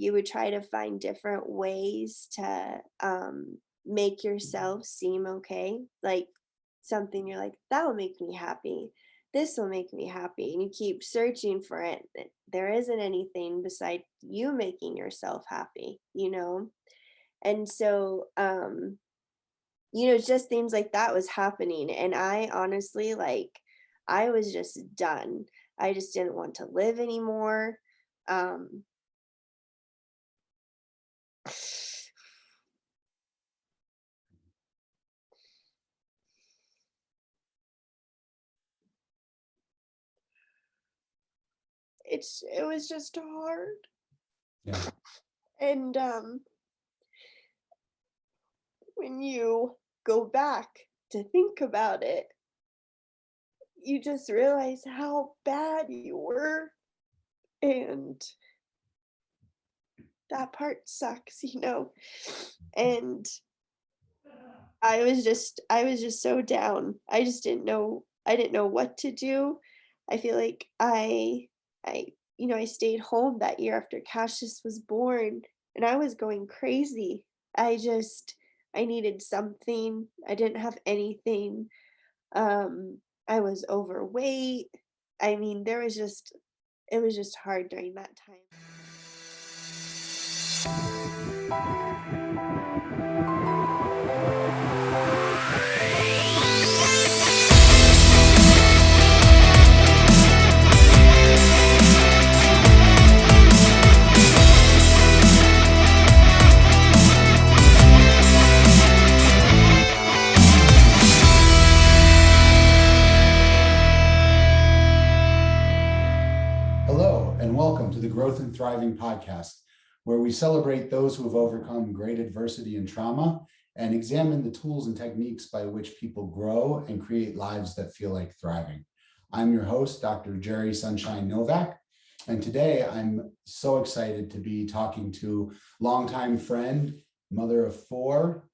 you would try to find different ways to make yourself seem okay. Like something you're like, that will make me happy. This will make me happy. And you keep searching for it. There isn't anything beside you making yourself happy, you know? And so, just things like that was happening. And I honestly, like, I was just done. I just didn't want to live anymore. Um, it was just hard. Yeah. And when you go back to think about it, you just realize how bad you were. And that part sucks, And I was just so down. I didn't know what to do. I feel like I stayed home that year after Cassius was born, and I was going crazy. I needed something. I didn't have anything. Um, I was overweight. I mean, it was just hard during that time. Hello, and welcome to the Growth and Thriving podcast, where we celebrate those who have overcome great adversity and trauma and examine the tools and techniques by which people grow and create lives that feel like thriving. I'm your host, Dr. Jerry Sunshine Novak, and today I'm so excited to be talking to longtime friend, mother of four,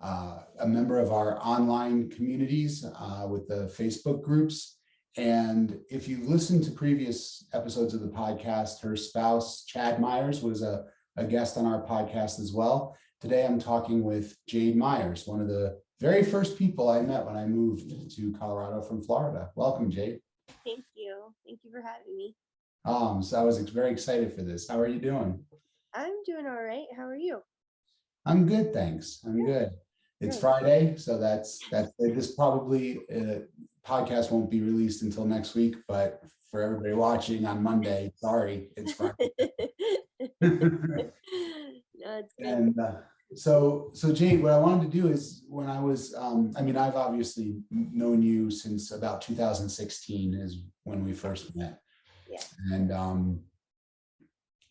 a member of our online communities with the Facebook groups. And if you listen to previous episodes of the podcast, her spouse, Chad Myers, was a guest on our podcast as well. Today, I'm talking with Jade Myers, one of the very first people I met when I moved to Colorado from Florida. Welcome, Jade. Thank you. Thank you for having me. So I was very excited for this. How are you doing? I'm doing all right. How are you? I'm good, thanks. I'm good. It's Good. Friday, so that's this probably podcast won't be released until next week, but for everybody watching on Monday, sorry, it's Friday. No, it's good. And so Jade, what I wanted to do is when I was, I mean, I've obviously known you since about 2016 is when we first met. Yeah.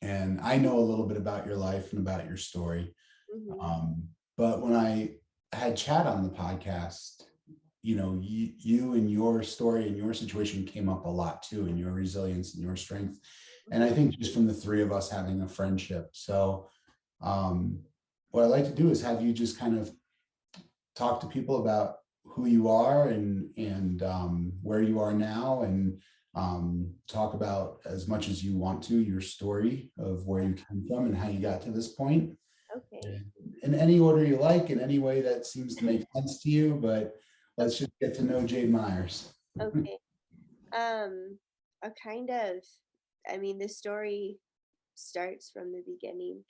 And I know a little bit about your life and about your story. Mhm. But when I had Chad on the podcast, you and your story and your situation came up a lot too, and your resilience and your strength. And I think just from the three of us having a friendship. So what I like to do is have you just kind of talk to people about who you are and where you are now, and talk about as much as you want to your story of where you came from and how you got to this point. Okay. In any order you like, in any way that seems to make sense to you, but let's just get to know Jade Myers. Okay. A kind of, I mean, the story starts from the beginning,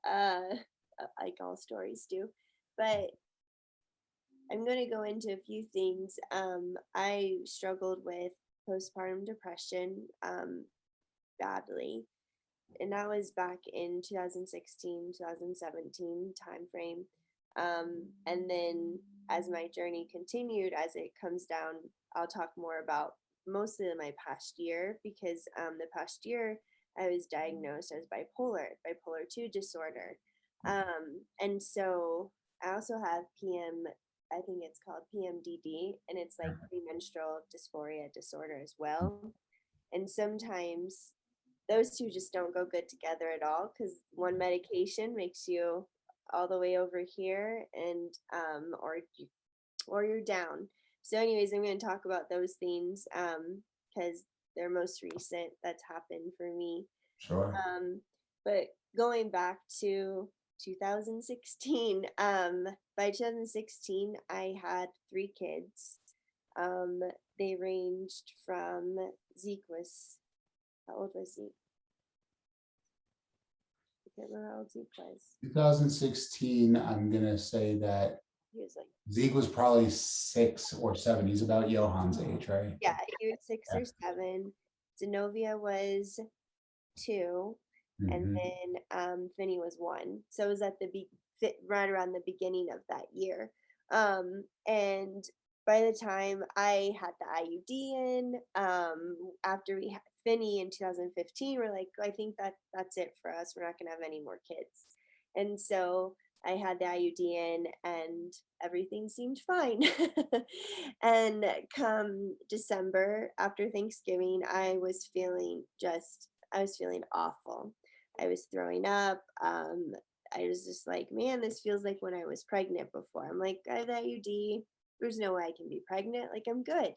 uh, like all stories do, but I'm going to go into a few things. I struggled with postpartum depression, badly, and that was back in 2016, 2017 timeframe. And then as my journey continued, as it comes down, I'll talk more about mostly my past year, because the past year I was diagnosed as bipolar 2 disorder. And so I also have I think it's called PMDD, and it's like premenstrual dysphoria disorder as well. And sometimes those two just don't go good together at all, because one medication makes you all the way over here, and or you're down. So anyways, I'm going to talk about those things because they're most recent that's happened for me. Sure. But going back to 2016, by 2016, I had 3 kids. Um, they ranged from Zeke was, how old was Zeke? I can't remember how old Zeke was. 2016, I'm gonna say that He was like, Zeke was probably 6 or 7. He's about Johan's age, right? yeah, he was six Yeah. or seven. Zenobia was 2, and Mhm. then Finney was 1. So it was at the right around the beginning of that year. And by the time I had the IUD in, after we had Finney in 2015, we're like, I think that's it for us. We're not gonna have any more kids. And so I had the IUD in, and everything seemed fine. And come December after Thanksgiving, I was feeling awful. I was throwing up. I was just like, man, this feels like when I was pregnant before. I'm like, I have the IUD. There's no way I can be pregnant. Like, I'm good.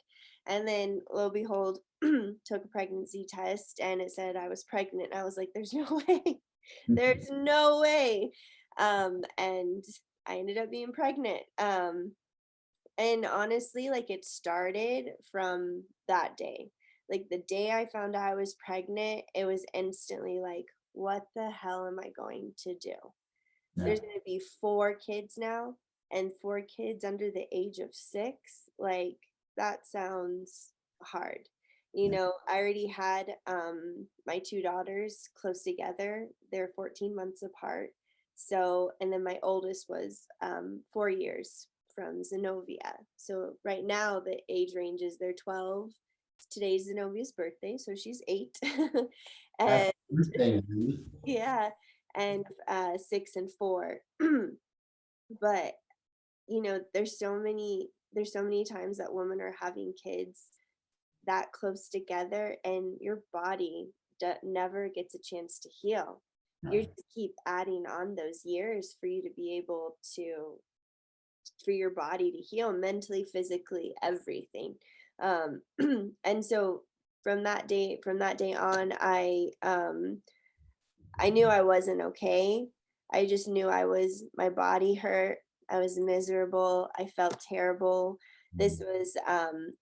And then, lo and behold, took a pregnancy test and it said I was pregnant. I was like, there's no way. There's no way. And I ended up being pregnant. And honestly, like it started from that day. Like the day I found out I was pregnant, it was instantly like, what the hell am I going to do? Yeah. There's going to be 4 kids now, and 4 kids under the age of 6. Like that sounds hard. Yeah. I already had my 2 daughters close together. They're 14 months apart. So, and then my oldest was 4 years from Zenobia. So right now the age ranges, they're 12. Today's Zenobia's birthday, so she's 8. Happy And birthday, Ruth. yeah, and 6 and 4. But there's so many times that women are having kids that close together, and your body never gets a chance to heal. You No. just keep adding on those years for you to be able to, for your body to heal mentally, physically, everything. And so from that day on, I knew I wasn't okay. I just knew my body hurt. I was miserable. I felt terrible. This was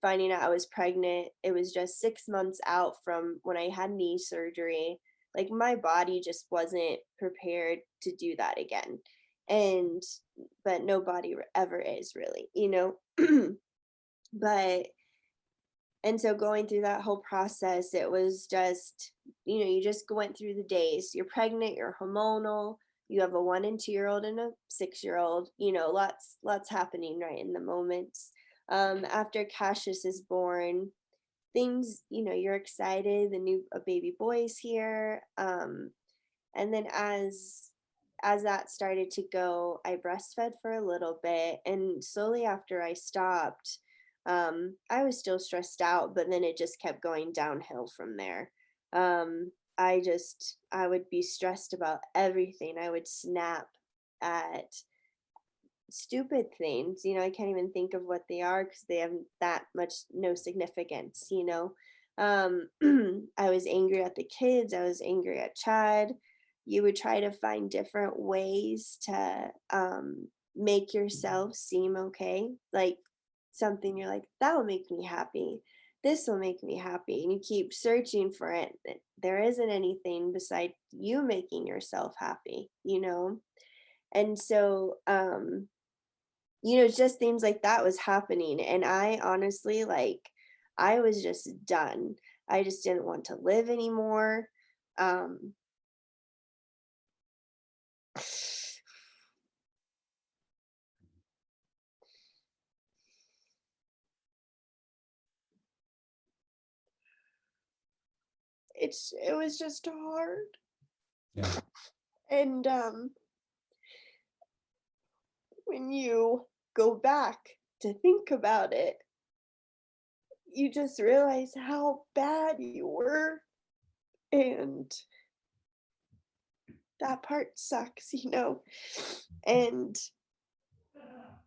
finding out I was pregnant. It was just 6 months out from when I had knee surgery. Like my body just wasn't prepared to do that again. And, but nobody ever is really. But and so going through that whole process, it was just, you just went through the days. You're pregnant, you're hormonal, you have a 1 and 2-year-old and a 6-year-old, lots happening right in the moments. After Cassius is born, things, you're excited, a baby boy's here. And then as that started to go, I breastfed for a little bit, and slowly after I stopped, I was still stressed out, but then it just kept going downhill from there. I would be stressed about everything. I would snap at stupid things. I can't even think of what they are because they have that much no significance. Um, I was angry at the kids. I was angry at Chad. You would try to find different ways to make yourself seem okay. Like something you're like, that will make me happy. This will make me happy. And you keep searching for it. There isn't anything beside you making yourself happy. And so, just things like that was happening. And I honestly, like, I was just done. I just didn't want to live anymore. Um, it was just hard. Yeah. And when you go back to think about it, you just realize how bad you were. And that part sucks. And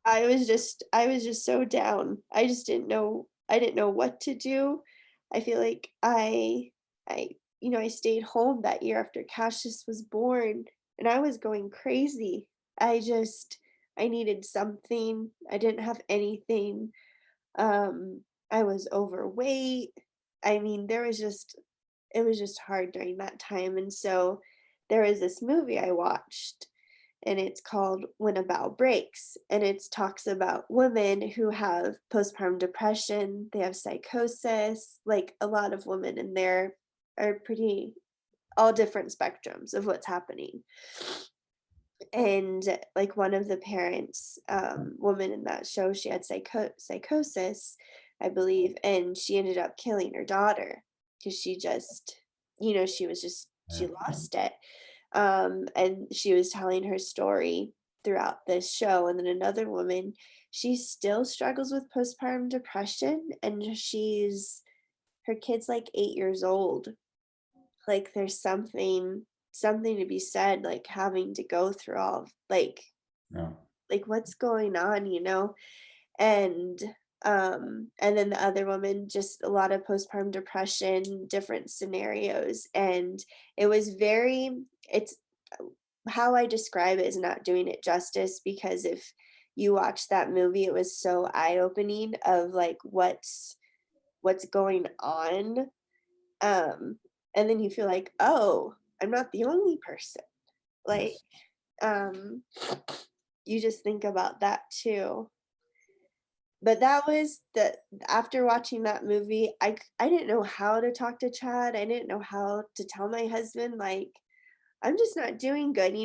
I was just so down. I didn't know what to do. I feel like I I stayed home that year after Cassius was born, and I was going crazy. I needed something. I didn't have anything. I was overweight. I mean, it was just hard during that time. And so there was this movie I watched, and it's called When a Bow Breaks. And it talks about women who have postpartum depression, they have psychosis. Like a lot of women in there are pretty all different spectrums of what's happening. And like one of the parents, woman in that show, she had psychosis, I believe, and she ended up killing her daughter because she just, she was just, she lost it. And she was telling her story throughout this show. And then another woman, she still struggles with postpartum depression, and her kid's like 8 years old. Like there's something to be said, like having to go through all Yeah. like what's going on, and and then the other woman, just a lot of postpartum depression, different scenarios. And it was very it's how I describe it is not doing it justice, because if you watch that movie, it was so eye-opening of like what's going on. And then you feel like, oh, I'm not the only person. Like, Yes. um, you just think about that too. But that was the after watching that movie, I didn't know how to talk to Chad. I didn't know how to tell my husband, like, I'm just not doing good.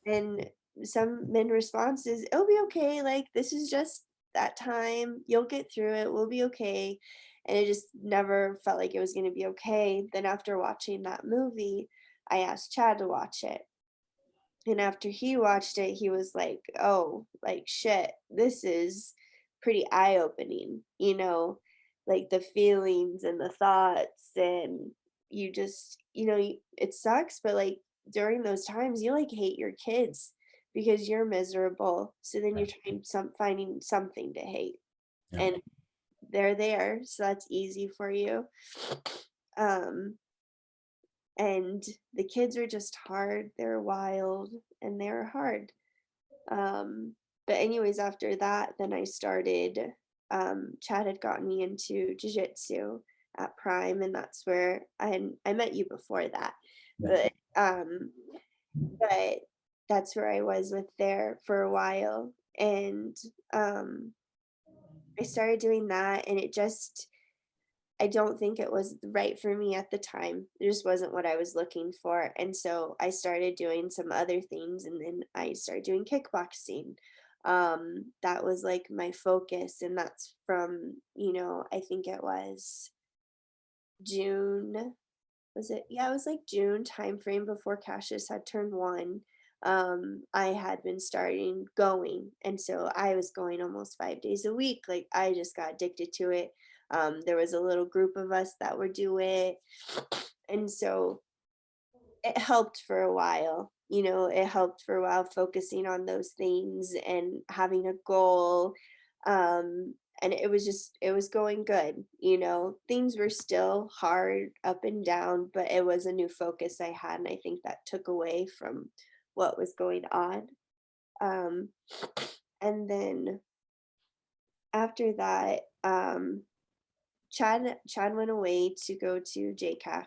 And some men response is, it'll be okay. Like, this is just that time. You'll get through it. We'll be okay. And it just never felt like it was going to be okay. Then after watching that movie, I asked Chad to watch it. And after he watched it, he was like, oh, like shit, this is pretty eye opening, like the feelings and the thoughts. And you just, it sucks, but like during those times, you like hate your kids because you're miserable. So then you're trying finding something to hate. Yeah. And they're there. So that's easy for you. Um, and the kids are just hard. They're wild and they're hard. Um, but anyways, after that, then I started, Chad had gotten me into jujitsu at Prime, and that's where I met you before that. Yeah. But but that's where I was with there for a while. And um I started doing that, and I don't think it was right for me at the time. It just wasn't what I was looking for. And so I started doing some other things, and then I started doing kickboxing. That was like my focus. And that's from, I think it was June. Was it? Yeah, it was like June timeframe before Cassius had turned 1. I had been starting going. And so I was going almost 5 days a week. Like I just got addicted to it. There was a little group of us that would do it. And so it helped for a while. It helped for a while focusing on those things and having a goal. And it was going good. Things were still hard up and down, but it was a new focus I had. And I think that took away from what was going on. Um, and then after that, Chad went away to go to JCAC,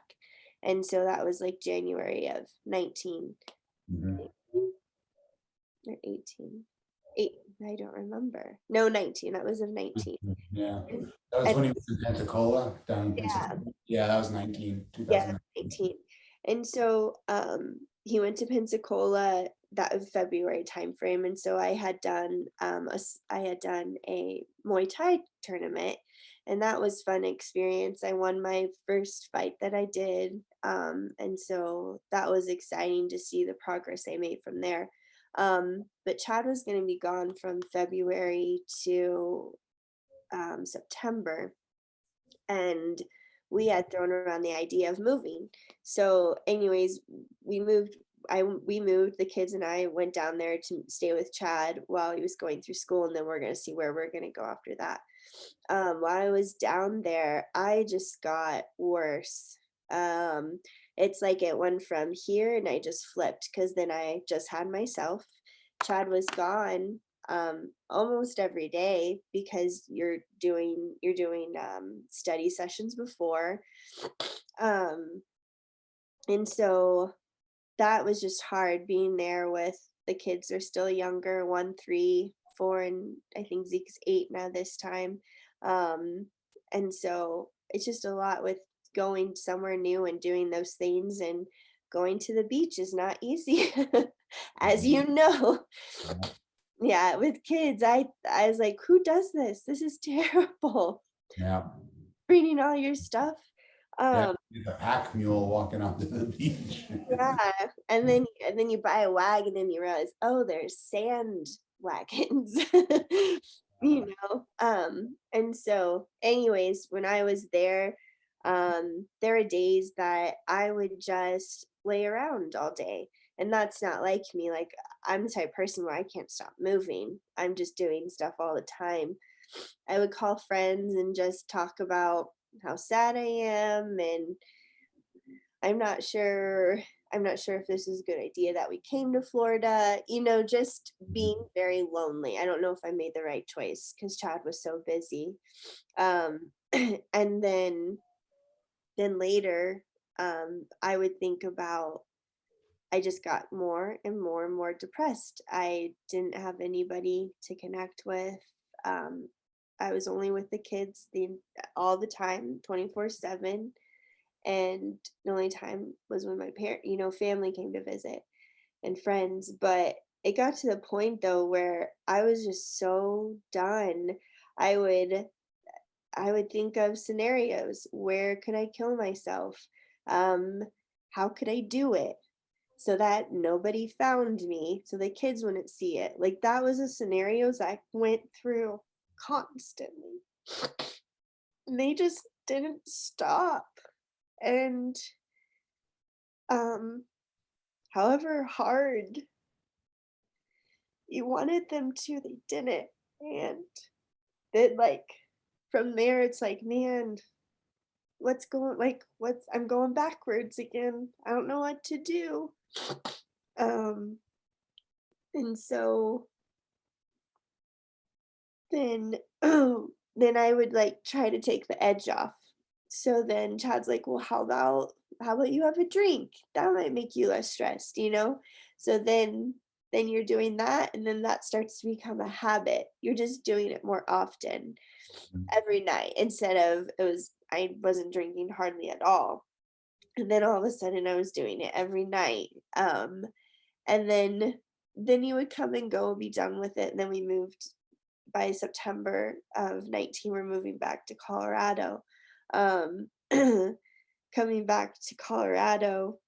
and so that was like January of 19 Mhm. or 18. Eight, I don't remember. No, 19. That was of 19. Yeah. And, That was and when he was in Pensacola, down in yeah, Pensacola. Yeah, that was 19, yeah, 2019. 19. And so he went to Pensacola that February timeframe. And so I had done a Muay Thai tournament, and that was fun experience. I won my first fight that I did. And so that was exciting to see the progress I made from there. But Chad was going to be gone from February to September, and we had thrown around the idea of moving. So, anyways, we moved. We moved. The kids and I went down there to stay with Chad while he was going through school, and then we're gonna see where we're gonna go after that. While I was down there, I just got worse. It's like it went from here and I just flipped because then I just had myself. Chad was gone almost every day because you're doing study sessions before. Um, and so that was just hard being there with the kids are still younger, 1, 3, 4, and I think Zeke's 8 now this time. Um, and so it's just a lot with going somewhere new and doing those things, and going to the beach is not easy, as you know. Yeah. Yeah, with kids, I was like, who does this? This is terrible. Yeah. Bringing all your stuff. Yeah. Um, The pack mule walking onto the beach. Yeah, and then you buy a wagon and you realize, oh, there's sand wagons, and so anyways, when I was there, there are days that I would just lay around all day, and that's not like me. Like, I'm the type of person where I can't stop moving. I'm just doing stuff all the time. I would call friends and just talk about how sad I am, and I'm not sure I'm not sure if this is a good idea that we came to Florida, just being very lonely. I don't know if I made the right choice because Chad was so busy. Um, and then later, I would think about I just got more and more and more depressed. I didn't have anybody to connect with. Um, I was only with the kids all the time, 24/7, and the only time was when my family came to visit and friends. But it got to the point though where I was just so done. I would i would think of scenarios: where could I kill myself? um how could I do it so that nobody found me, so the kids wouldn't see it? Like, that was the scenarios I went through constantly, and they just didn't stop. And um however hard you wanted them to, they didn't. And then, like, from there, it's like, man, I'm going backwards again. I don't know what to do. Um, and so then, then I would like try to take the edge off. So then Chad's like, well, how about you have a drink? That might make you less stressed. So then you're doing that, and then that starts to become a habit. You're just doing it more often every night, instead of I wasn't drinking hardly at all. And then all of a sudden I was doing it every night. And then you would come and go and be done with it. And then we moved by September of 19, we're moving back to Colorado. Um, coming back to Colorado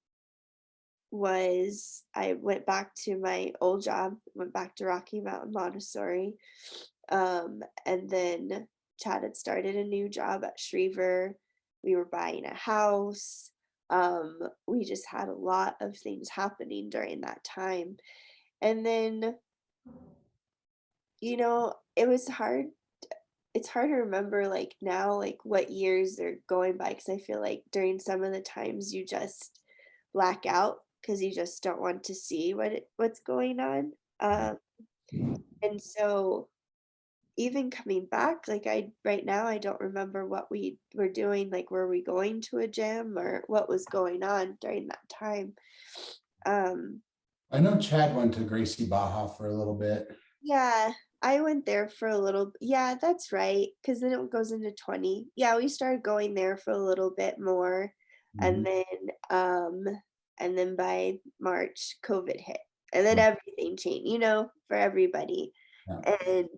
I went back to my old job, went back to Rocky Mountain Montessori. And then Chad had started a new job at Schriever. We were buying a house. We just had a lot of things happening during that time. And then, it was hard. It's hard to remember, like, now, like, what years are going by, because I feel like during some of the times you just black out because you just don't want to see what's going on. And so even coming back, like, I right now I don't remember what we were doing. Like, were we going to a gym or what was going on during that time? Um, I know Chad went to Gracie Baja for a little bit. yeah, I went there for a little. Yeah, that's right. Because then it goes into 20. Yeah, we started going there for a little bit more, and Mhm. then by March, COVID hit, and then Right. everything changed. For everybody. Yeah. And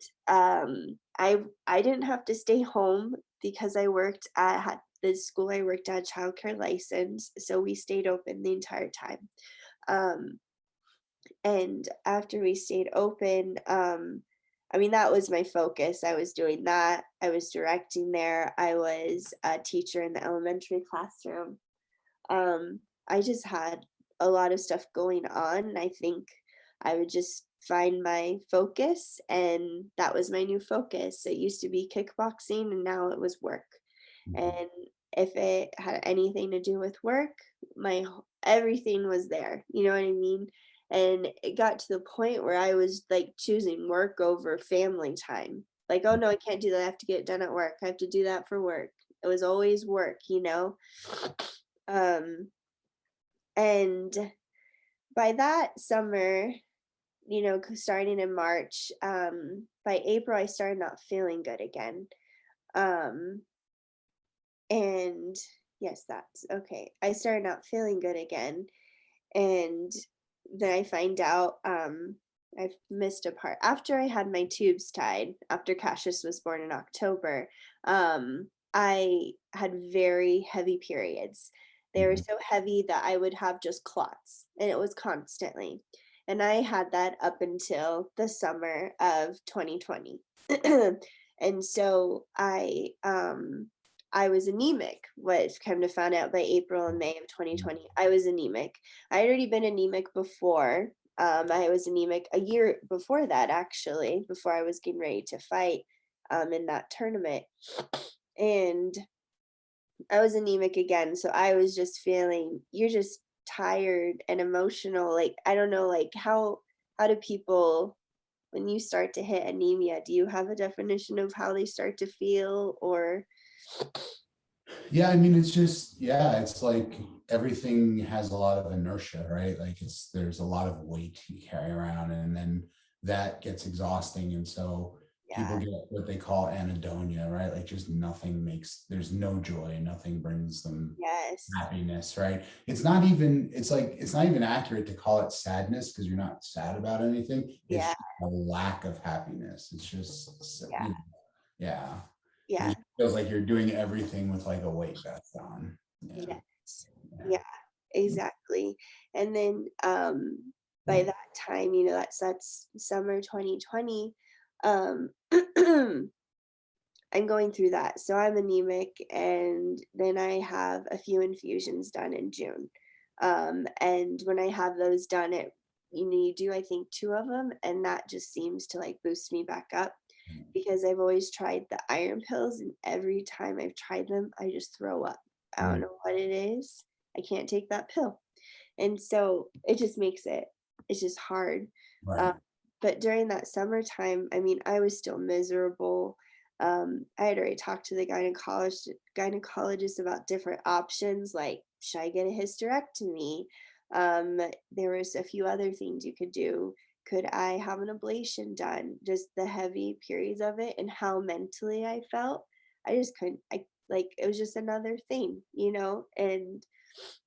I didn't have to stay home because I worked at the school I worked at, childcare license, so we stayed open the entire time. Um, and after we stayed open, I mean, that was my focus. I was doing that. I was directing there. I was a teacher in the elementary classroom. I just had a lot of stuff going on, and I think I would just find my focus, and that was my new focus. It used to be kickboxing, and now it was work. Mhm. And if it had anything to do with work, everything was there. You know what I mean? And it got to the point where I was like choosing work over family time. Like, oh no, I can't do that. I have to get it done at work. I have to do that for work. It was always work, you know? Um, and by that summer, starting in March, by April, I started not feeling good again. Um, and yes, that's okay. I started not feeling good again. And then I find out I've missed a part. After I had my tubes tied, after Cassius was born in October, I had very heavy periods. They were Mhm. so heavy that I would have just clots, and it was constantly. And I had that up until the summer of 2020. And so I was anemic, what come to find out by April and May of 2020. I was anemic. I had already been anemic before. I was anemic a year before that, actually, before I was getting ready to fight in that tournament. And I was anemic again. So I was just feeling, you're just tired and emotional. Like, I don't know, like how do people, when you start to hit anemia, do you have a definition of how they start to feel, or? Yeah, I mean, it's just, yeah, it's like everything has a lot of inertia, right? Like there's a lot of weight you carry around, and then that gets exhausting. And so people Yeah. get what they call anhedonia, right? Like just there's no joy, nothing brings them Yes. happiness, right? It's not even accurate to call it sadness because you're not sad about anything. It's Yeah. just a lack of happiness. It's just, Yeah. yeah. It Yeah. just feels like you're doing everything with like a weight vest on. Yeah. Yes. Yeah. Yeah, exactly. And then by that time, that's summer 2020. Um I'm going through that. So I'm anemic, and then I have a few infusions done in June. And when I have those done, you do, I think, two of them, and that just seems to like boost me back up, because I've always tried the iron pills, and every time I've tried them, I just throw up. I don't Mm. know what it is. I can't take that pill. And so it just makes it's just hard. Right. Um, but during that summertime, I mean, I was still miserable. I had already talked to the gynecologist about different options, like should I get a hysterectomy? There was a few other things you could do. Could I have an ablation done? Just the heavy periods of it and how mentally I felt. I just couldn't. I like it was just another thing, and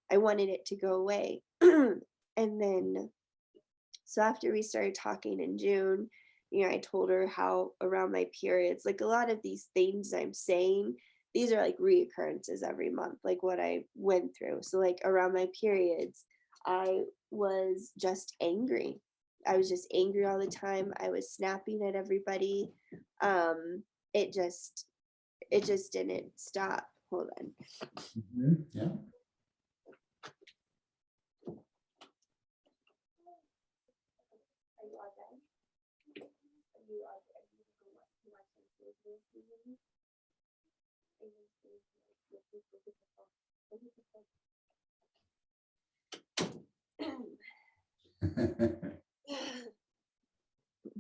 I wanted it to go away. And then, so after we started talking in June, I told her how around my periods, like a lot of these things I'm saying, these are like reoccurrences every month, like what I went through. So, like around my periods, I was just angry. I was just angry all the time. I was snapping at everybody. Um, it just, it just didn't stop. Hold on. Mhm. Yeah. Are you all done? Are you all done? You want some food?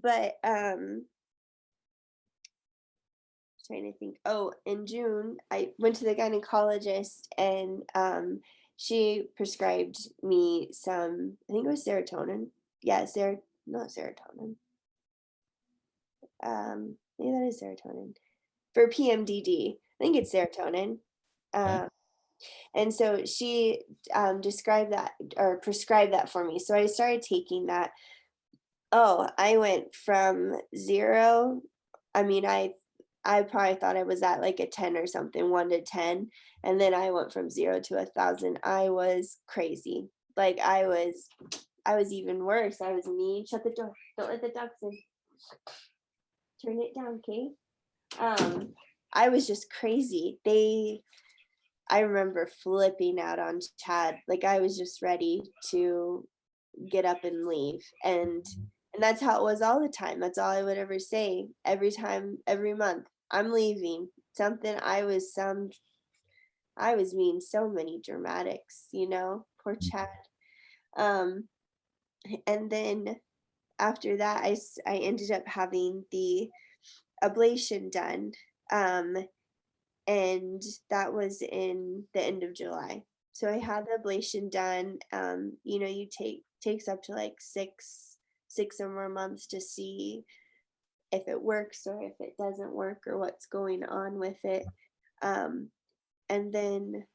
But trying to think. Oh, in June, I went to the gynecologist, and she prescribed me some, I think it was serotonin. Yeah, not serotonin. Maybe that is serotonin for PMDD. I think it's serotonin. Okay. Um, and so she described that or prescribed that for me. So I started taking that. Oh, I went from 0. I mean, I probably thought I was at like a 10 or something, 1 to 10, and then I went from 0 to 1,000. I was crazy. Like I was even worse. I was mean. Shut the door. Don't let the dogs in. Turn it down, okay? Um, I was just crazy. I remember flipping out on Chad. Like I was just ready to get up and leave. And that's how it was all the time. That's all I would ever say. Every time, every month, I'm leaving. Something I was some I was being so many dramatics, poor Chad. Um, and then after that, I ended up having the ablation done. Um, and that was in the end of July. So I had the ablation done. You takes up to like six or more months to see if it works or if it doesn't work or what's going on with it. Um, and then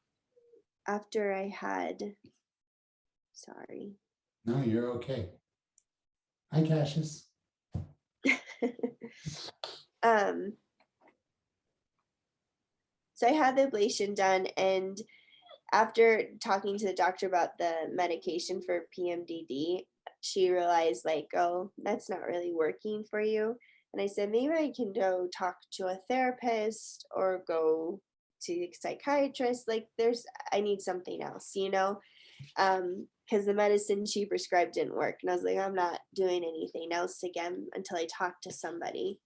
after I had, sorry. No, you're okay. Hi, Cassius. um, so I had the ablation done, and after talking to the doctor about the medication for PMDD, she realized like, oh, that's not really working for you. And I said, maybe I can go talk to a therapist or go to a psychiatrist. Like I need something else, because the medicine she prescribed didn't work. And I was like, I'm not doing anything else again until I talk to somebody.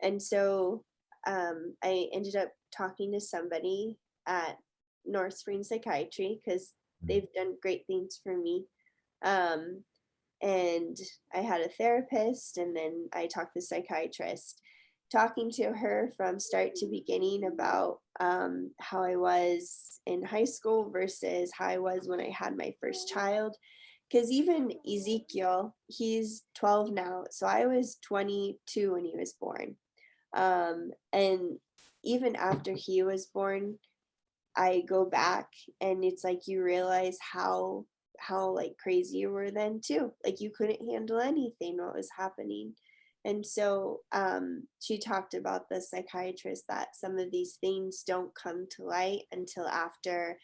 And so I ended up talking to somebody at North Spring Psychiatry because they've done great things for me. Um, and I had a therapist, and then I talked to the psychiatrist, talking to her from start to beginning about how I was in high school versus how I was when I had my first child. Because even Ezekiel, he's 12 now, so I was 22 when he was born. And even after he was born, I go back and it's like you realize how like crazy you were then too. Like you couldn't handle anything what was happening. And so she talked about the psychiatrist that some of these things don't come to light until after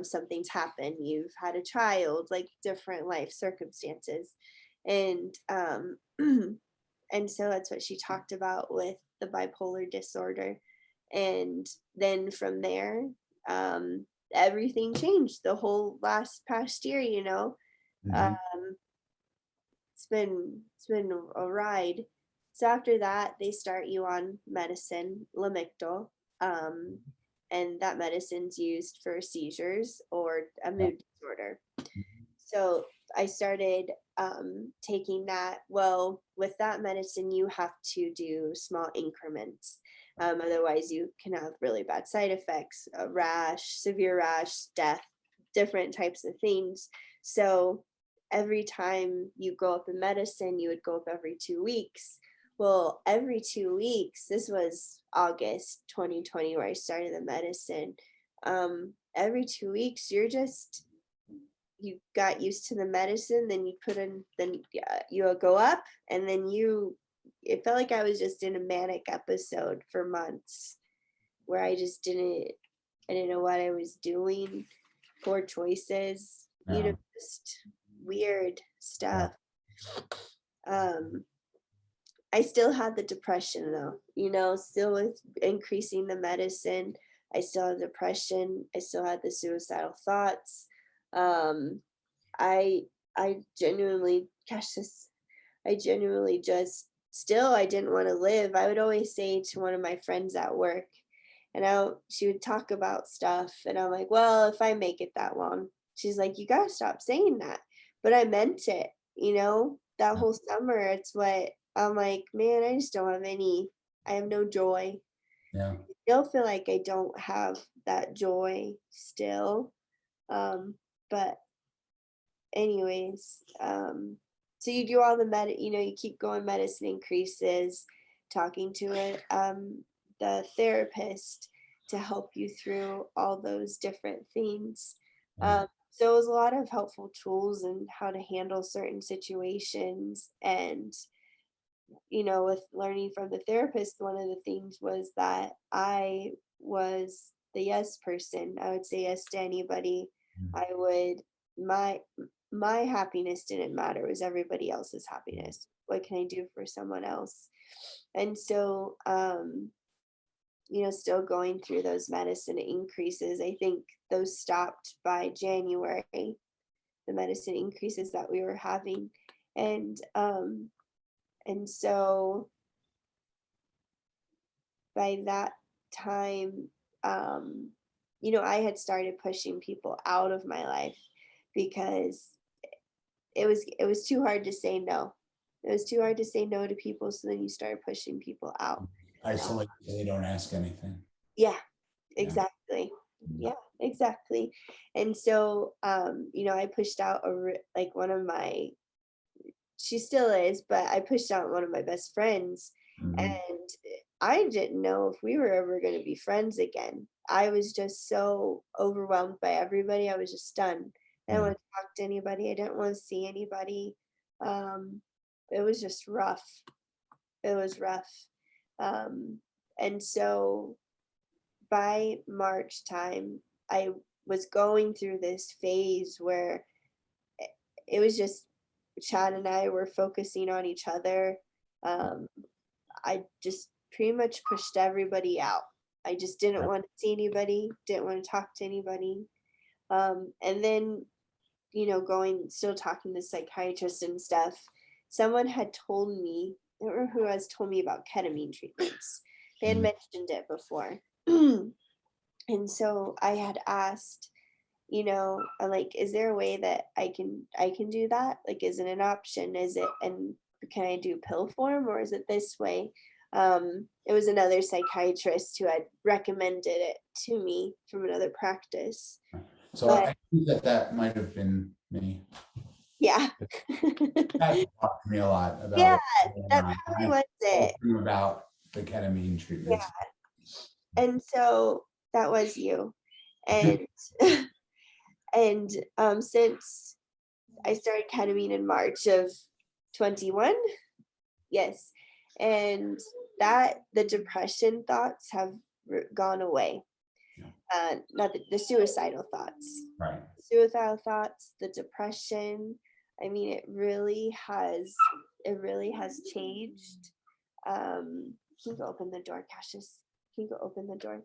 something's happened. You've had a child, like different life circumstances. And and so that's what she talked about with the bipolar disorder. And then from there, um, everything changed the whole last past year, Mhm. um, it's been a ride. So after that, they start you on medicine, Lamictal, um, and that medicine's used for seizures or a Yeah. mood disorder. So I started taking that. Well, with that medicine, you have to do small increments. Otherwise, you can have really bad side effects, a rash, severe rash, death, different types of things. So every time you go up in medicine, you would go up every 2 weeks. Well, every 2 weeks, this was August 2020 where I started the medicine. Every 2 weeks, you got used to the medicine, then you put in, then you go up, and then it felt like I was just in a manic episode for months where I didn't know what I was doing, poor choices, Yeah. just weird Yeah. stuff. um I still had the depression though, still with increasing the medicine. I still had depression, I still had the suicidal thoughts. um I I genuinely, gosh, this I genuinely just still I didn't want to live. I would always say to one of my friends at work, and she would talk about stuff, and I'm like, well, if I make it that long, she's like, you gotta stop saying that. But I meant it, that whole summer. It's what I'm like, man, I have no joy. Yeah. I still feel like I don't have that joy still. But anyways, so you do all the you keep going, medicine increases, talking to the therapist to help you through all those different things. Yeah. So it was a lot of helpful tools and how to handle certain situations. And with learning from the therapist, one of the things was that I was the yes person. I would say yes to anybody. Mm. I would my my happiness didn't matter, it was everybody else's happiness. What can I do for someone else? And so still going through those medicine increases. I think those stopped by January, the medicine increases that we were having. And so by that time, um, I had started pushing people out of my life because it was too hard to say no. It was too hard to say no to people, so then you started pushing people out. Um, Isolate so they don't ask anything. yeah, Yeah. exactly. Mm. Yeah, exactly. And so, I pushed out like one of my, she still is, but I pushed out one of my best friends, Mhm. and I didn't know if we were ever going to be friends again. I was just so overwhelmed by everybody. I was just stunned. I didn't Yeah. want to talk to anybody. I didn't want to see anybody. Um, it was just rough. It was rough. Um, and so by March time, I was going through this phase where it, it was just Chad and I were focusing on each other. Um, I just pretty much pushed everybody out. I just didn't Right. want to see anybody, didn't want to talk to anybody. And then, still talking to psychiatrists and stuff, someone had told me, I don't remember who has told me about ketamine treatments. They had Mhm. mentioned it before. And so I had asked, I'm like, is there a way that I can do that? Like, is it an option? Is it, and can I do pill form, or is it this way? It was another psychiatrist who had recommended it to me from another practice. So But I think that that might have been me. yeah. That talked to me a lot about Yeah, what was going that on. probably I was it. spoke to him about the ketamine Yeah. treatments. And so that was you. And and since I started ketamine in March of 21. Yes. And that the depression thoughts have gone away. Yeah. Not the suicidal thoughts. Right. Suicidal thoughts, the depression. I mean, it really has changed. Can you go open the door, Cassius? Can you go open the door?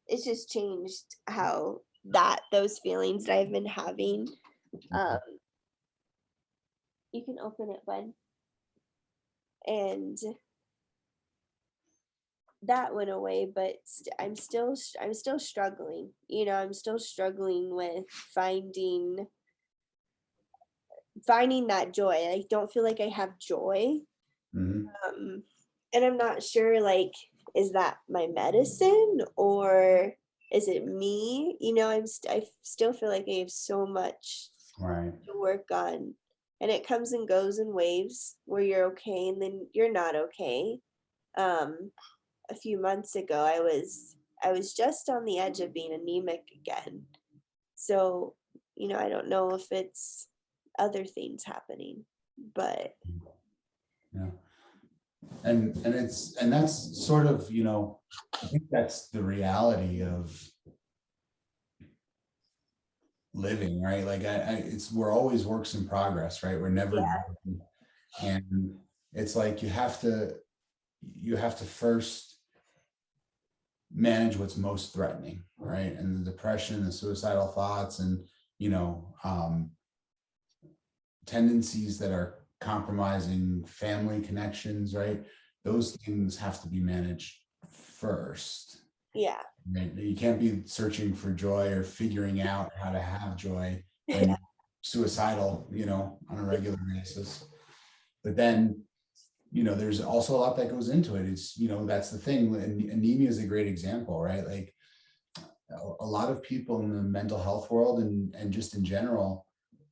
It's just changed how those feelings that I've been having. Um, you can open it, bud. And that went away, but I'm still struggling. I'm still struggling with finding that joy. I don't feel like I have joy. Mhm. um and I'm not sure, like, is that my medicine, or is it me? I still feel like I have so much Right. to work on, and it comes and goes in waves where you're okay and then you're not okay. um a few months ago, I was just on the edge of being anemic again. So, I don't know if it's other things happening, but Yeah. And that's sort of, I think that's the reality of living, right? Like it's we're always works in progress, right? We're never yeah, done. And it's like you have to first manage what's most threatening, right? And the depression, the suicidal thoughts, and you know, um, tendencies that are compromising family connections, right? Those things have to be managed first. yeah, Right? You can't be searching for joy or figuring out how to have joy when yeah, you're suicidal, on a regular basis. But then, there's also a lot that goes into it. It's, that's the thing. And anemia is a great example, right? Like a lot of people in the mental health world and just in general,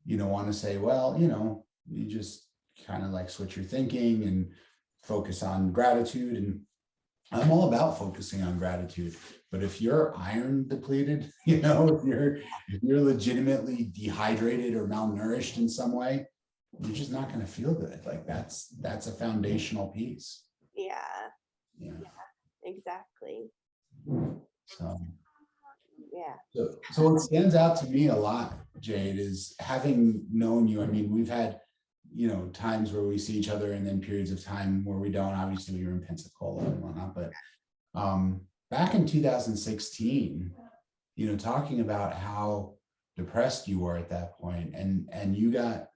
want to say, well, you just kind of like switch your thinking and focus on gratitude. And I'm all about focusing on gratitude. But if you're iron depleted, if you're legitimately dehydrated or malnourished in some way, you're just not going to feel good. Like that's a foundational piece. yeah, Yeah. exactly. So Yeah, so what stands out to me a lot, Jade, is having known you. I mean, we've had, times where we see each other and then periods of time where we don't. Obviously, we were in Pensacola and whatnot, but back in 2016, talking about how depressed you were at that point, and you got,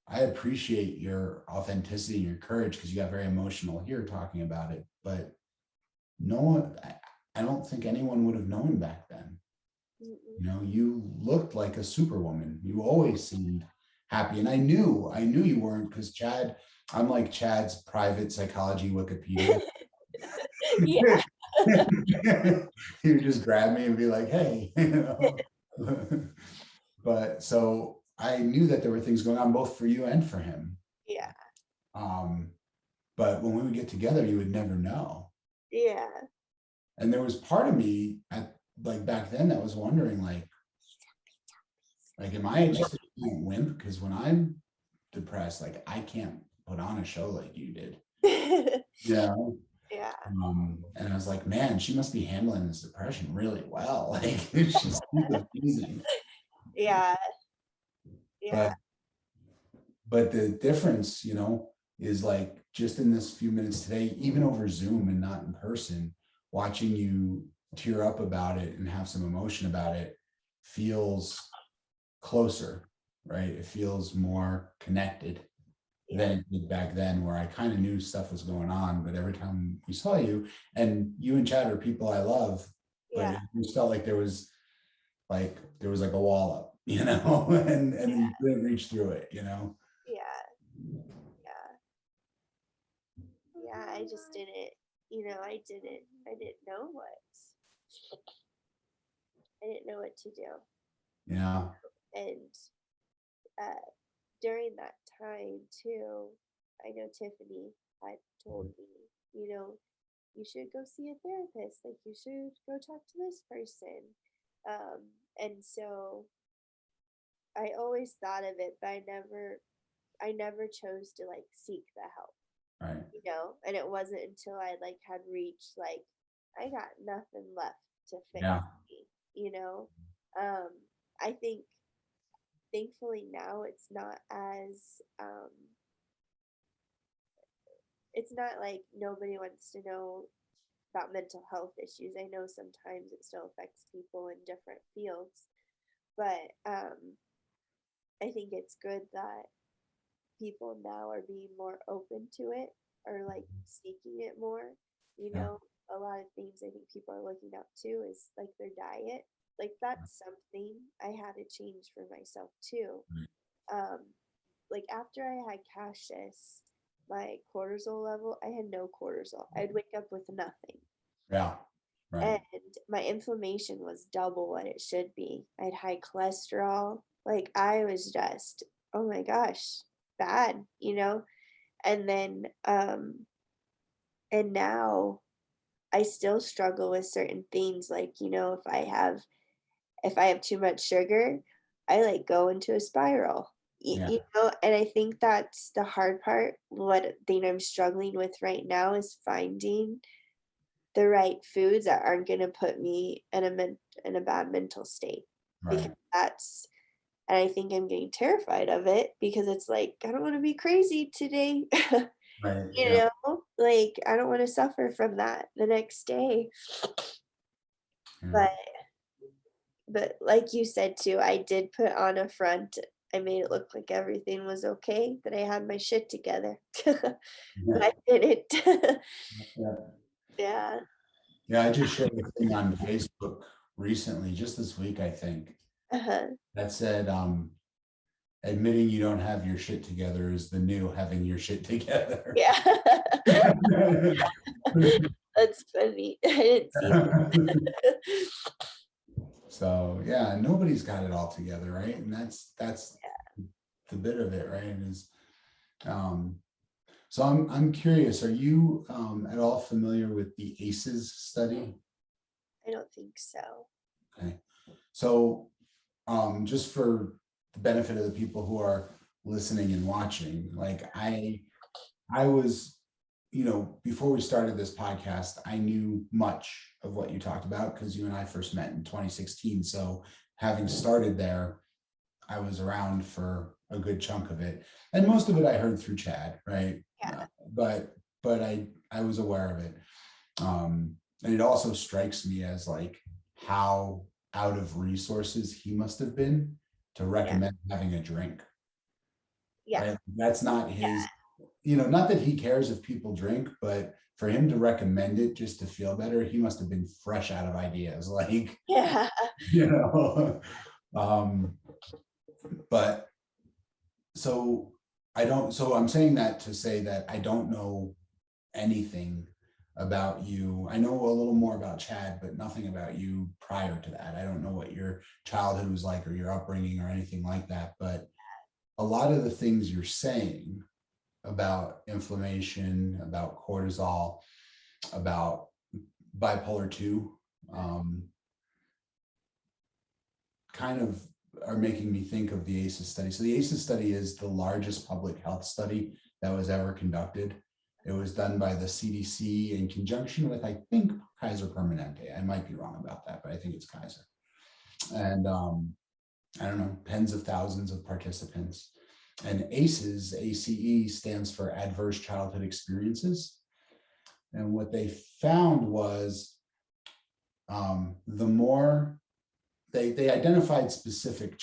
I appreciate your authenticity and your courage because you got very emotional here talking about it, but no one, I don't think anyone would have known back then. You know, you looked like a superwoman. You always seemed happy. And I knew you weren't, because Chad, I'm like Chad's private psychology Wikipedia. Yeah. He would just grab me and be like, hey, you know. But so I knew that there were things going on both for you and for him. Yeah. But when we would get together, you would never know. Yeah. And there was part of me at like back then that was wondering, like am I just a wimp? Because when I'm depressed, like I can't put on a show like you did. Yeah. Yeah. And I was like, man, she must be handling this depression really well. Like she's amazing. Yeah. Yeah. But the difference, you know, is like just in this few minutes today, even over Zoom and not in person, watching you tear up about it and have some emotion about it feels closer, right? It feels more connected than it did back then, where I kind of knew stuff was going on, but every time we saw you, and you and Chad are people I love, but it just felt like there was like a wall up, you know, and you couldn't reach through it, you know. Yeah, I just didn't, I didn't know what to do. Yeah. And during that time too, I know Tiffany had told me, you should go see a therapist. Like, you should go talk to this person. And so I always thought of it, but I never chose to like seek the help. Right. And it wasn't until I like had reached like I got nothing left to fix me. I think thankfully now it's not like nobody wants to know about mental health issues. I know sometimes it still affects people in different fields, but I think it's good that people now are being more open to it, or like seeking it more. A lot of things I think people are looking up to is like their diet. Like, that's something I had to change for myself too. Like, after I had cassius, my cortisol level, I had no cortisol. I'd wake up with nothing. Yeah. Right. And my inflammation was double what it should be. I had high cholesterol. Like, I was just, oh my gosh, bad. And then and now I still struggle with certain things, like, if I have too much sugar, I like go into a spiral. And I think that's the hard part. What thing I'm struggling with right now is finding the right foods that aren't going to put me in a bad mental state. Right. Because and I think I'm getting terrified of it, because it's like, I don't want to be crazy today. Right. Like, I don't want to suffer from that the next day. But like you said too, I did put on a front. I made it look like everything was okay, that I had my shit together. But I didn't. Yeah. Yeah, I just shared a thing on Facebook recently, just this week, I think, that said, admitting you don't have your shit together is the new having your shit together. Yeah. That's funny. I didn't see that. So yeah, nobody's got it all together, right? And that's the bit of it, right? Is so I'm curious, are you at all familiar with the ACEs study? I don't think so. Okay. So just for the benefit of the people who are listening and watching, like I was, before we started this podcast, I knew much of what you talked about because you and I first met in 2016. So having started there, I was around for a good chunk of it, and most of it I heard through Chad, right? Yeah. But I was aware of it, and it also strikes me as like how out of resources he must have been to recommend having a drink. Yeah. Right? That's not his not that he cares if people drink, but for him to recommend it just to feel better, he must have been fresh out of ideas. Like, Yeah. you know, um, but so so I'm saying that to say that I don't know anything about you. I know a little more about Chad, but nothing about you prior to that. I don't know what your childhood was like or your upbringing or anything like that. But a lot of the things you're saying about inflammation, about cortisol, about bipolar 2, kind of are making me think of the ACEs study. So the ACEs study is the largest public health study that was ever conducted. It was done by the CDC in conjunction with, I think, Kaiser Permanente. I might be wrong about that, but I think it's Kaiser. And I don't know, tens of thousands of participants. And ACEs, ACE stands for Adverse Childhood Experiences. And what they found was the more they identified specific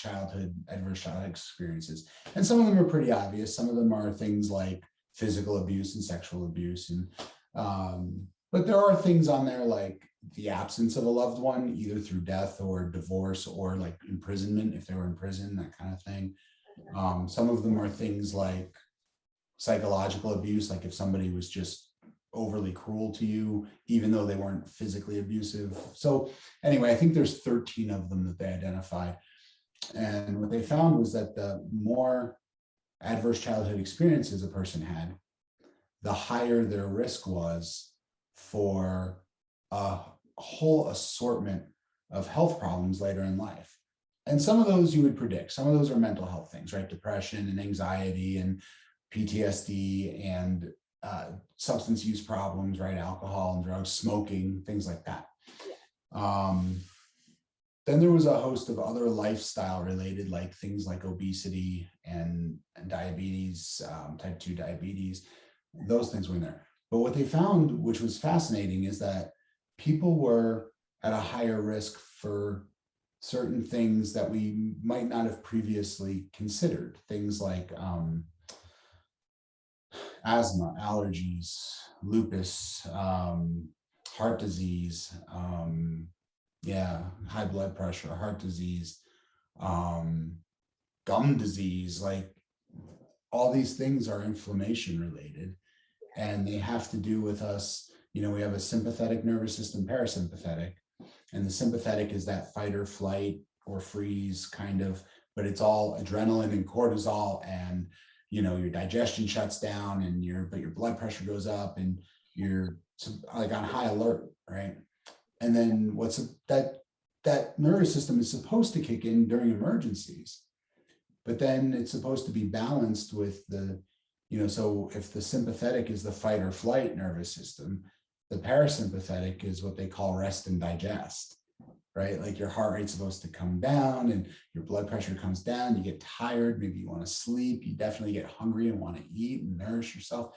adverse childhood experiences. And some of them are pretty obvious. Some of them are things like physical abuse and sexual abuse. And but there are things on there like the absence of a loved one, either through death or divorce or like imprisonment, if they were in prison, that kind of thing. Some of them are things like psychological abuse, like if somebody was just overly cruel to you, even though they weren't physically abusive. So anyway, I think there's 13 of them that they identified. And what they found was that the more adverse childhood experiences a person had, the higher their risk was for a whole assortment of health problems later in life. And some of those you would predict. Some of those are mental health things, right? Depression and anxiety and PTSD and substance use problems, right? Alcohol and drugs, smoking, things like that. Yeah. Then there was a host of other lifestyle related, like things like obesity and diabetes, type 2 diabetes. Those things were in there. But what they found, which was fascinating, is that people were at a higher risk for certain things that we might not have previously considered. Things like asthma, allergies, lupus, heart disease, high blood pressure, heart disease, gum disease, like all these things are inflammation related, and they have to do with us. We have a sympathetic nervous system, parasympathetic, and the sympathetic is that fight or flight or freeze kind of, but it's all adrenaline and cortisol, and your digestion shuts down and your blood pressure goes up and you're like on high alert, right? And then that nervous system is supposed to kick in during emergencies, but then it's supposed to be balanced with so if the sympathetic is the fight or flight nervous system, the parasympathetic is what they call rest and digest, right? Like your heart rate's supposed to come down and your blood pressure comes down, you get tired, maybe you want to sleep, you definitely get hungry and want to eat and nourish yourself.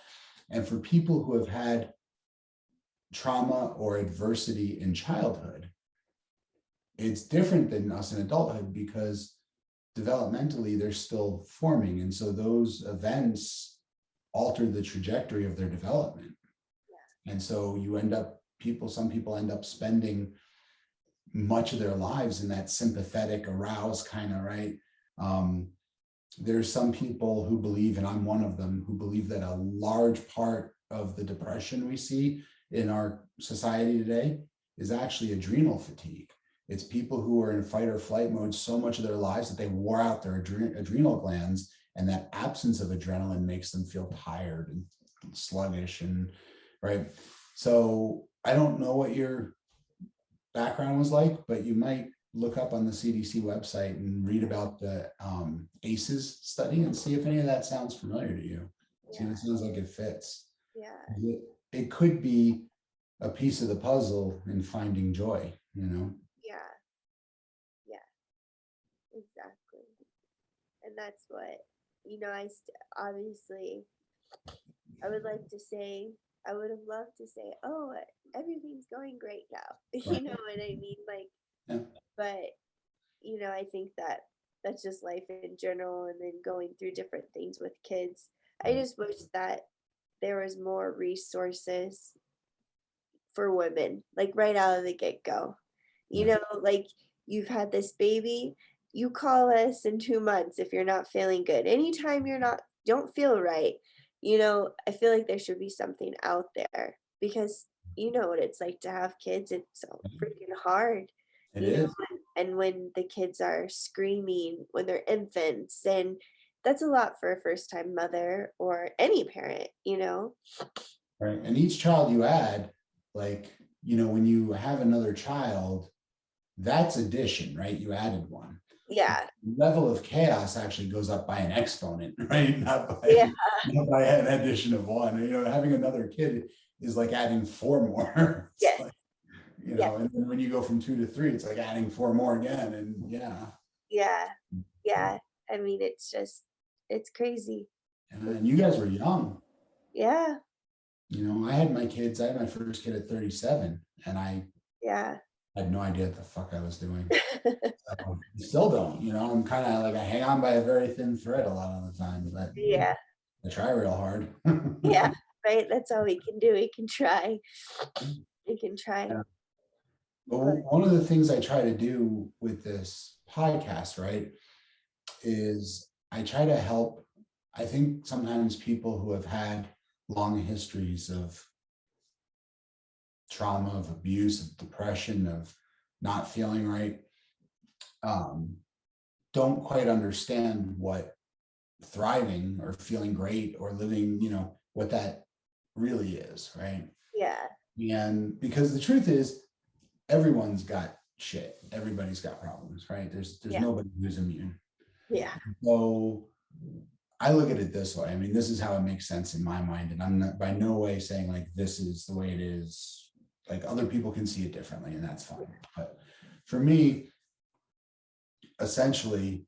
And for people who have had trauma or adversity in childhood, it's different than us in adulthood because developmentally they're still forming. And so those events alter the trajectory of their development. And so some people end up spending much of their lives in that sympathetic aroused kind of, right? There's some people who believe, and I'm one of them, who believe that a large part of the depression we see in our society today is actually adrenal fatigue. It's people who are in fight or flight mode so much of their lives that they wore out their adrenal glands, and that absence of adrenaline makes them feel tired and sluggish, and right. So I don't know what your background was like, but you might look up on the CDC website and read about the ACEs study and see if any of that sounds familiar to you. See if it sounds like it fits. Yeah. It could be a piece of the puzzle in finding joy, Yeah. Yeah. Exactly. And that's what, obviously, I would have loved to say, oh, everything's going great now. You know what I mean? Like, yeah. But, I think that that's just life in general. And then going through different things with kids. I just wish that there was more resources for women, like right out of the get-go. You Yeah. know, like you've had this baby, you call us in 2 months if you're not feeling good. Anytime you're not don't feel right, I feel like there should be something out there because you know what it's like to have kids. It's so freaking hard, It you know, is. and when the kids are screaming when they're infants, and that's a lot for a first time mother or any parent. Right. And each child you add, like, when you have another child, that's addition, right? You added one. Yeah. The level of chaos actually goes up by an exponent, right? Yeah. Not by an addition of one. Having another kid is like adding four more. It's Yes. like, Yeah. and then when you go from 2 to 3, it's like adding four more again. And yeah. Yeah. Yeah. I mean, it's crazy. And you guys were young. Yeah. I had my first kid at 37, and I Yeah. had no idea what the fuck I was doing. I still don't, I'm kind of like, I hang on by a very thin thread a lot of the time, but Yeah. I try real hard. Yeah. Right. That's all we can do. We can try. We can try. Yeah. But But one of the things I try to do with this podcast, right, is I try to help. I think sometimes people who have had long histories of trauma, of abuse, of depression, of not feeling right, um, don't quite understand what thriving or feeling great or living, what that really is, right? yeah. And because the truth is, everyone's got shit. Everybody's got problems, right? There's Yeah. nobody who's immune. Yeah. So I look at it this way. I mean, this is how it makes sense in my mind. And I'm not by no way saying like this is the way it is. Like other people can see it differently, and that's fine. But for me, essentially,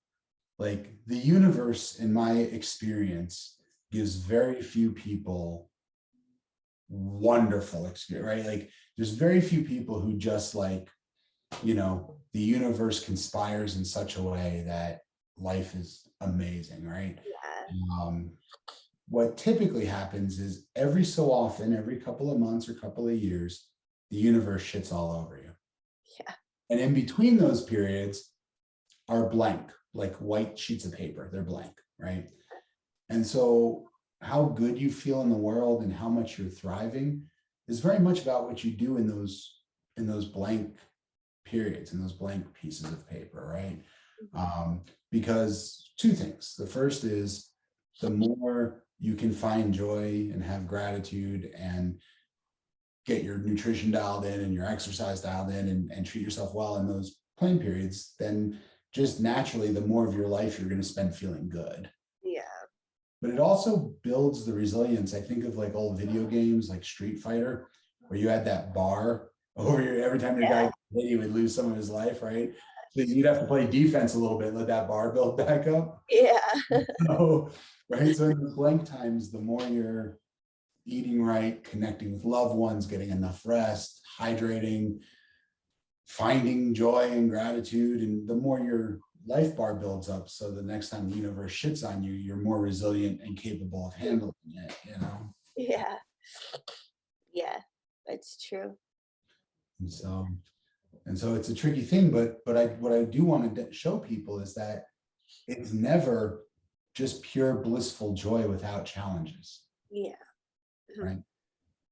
like the universe, in my experience, gives very few people wonderful experience, right? Like there's very few people who just like, the universe conspires in such a way that life is amazing, right? Yeah. Um, what typically happens is every so often, every couple of months or couple of years, the universe shits all over you. Yeah. And in between those periods are blank, like white sheets of paper. They're blank, right? And so how good you feel in the world and how much you're thriving is very much about what you do in those blank periods, in those blank pieces of paper, right? Because two things. The first is the more you can find joy and have gratitude and get your nutrition dialed in and your exercise dialed in and treat yourself well in those plain periods, then just naturally, the more of your life you're going to spend feeling good. Yeah. But it also builds the resilience. I think of like old video games like Street Fighter, where you had that bar over your every time your guy hit, he would lose some of his life, right? So you'd have to play defense a little bit, let that bar build back up. Yeah. So, right. So in the blank times, the more you're eating right, connecting with loved ones, getting enough rest, hydrating, finding joy and gratitude, and the more your life bar builds up, so the next time the universe shits on you, you're more resilient and capable of handling it. Yeah. Yeah. That's true. And so it's a tricky thing, but what I do want to show people is that it's never just pure blissful joy without challenges, Yeah. right?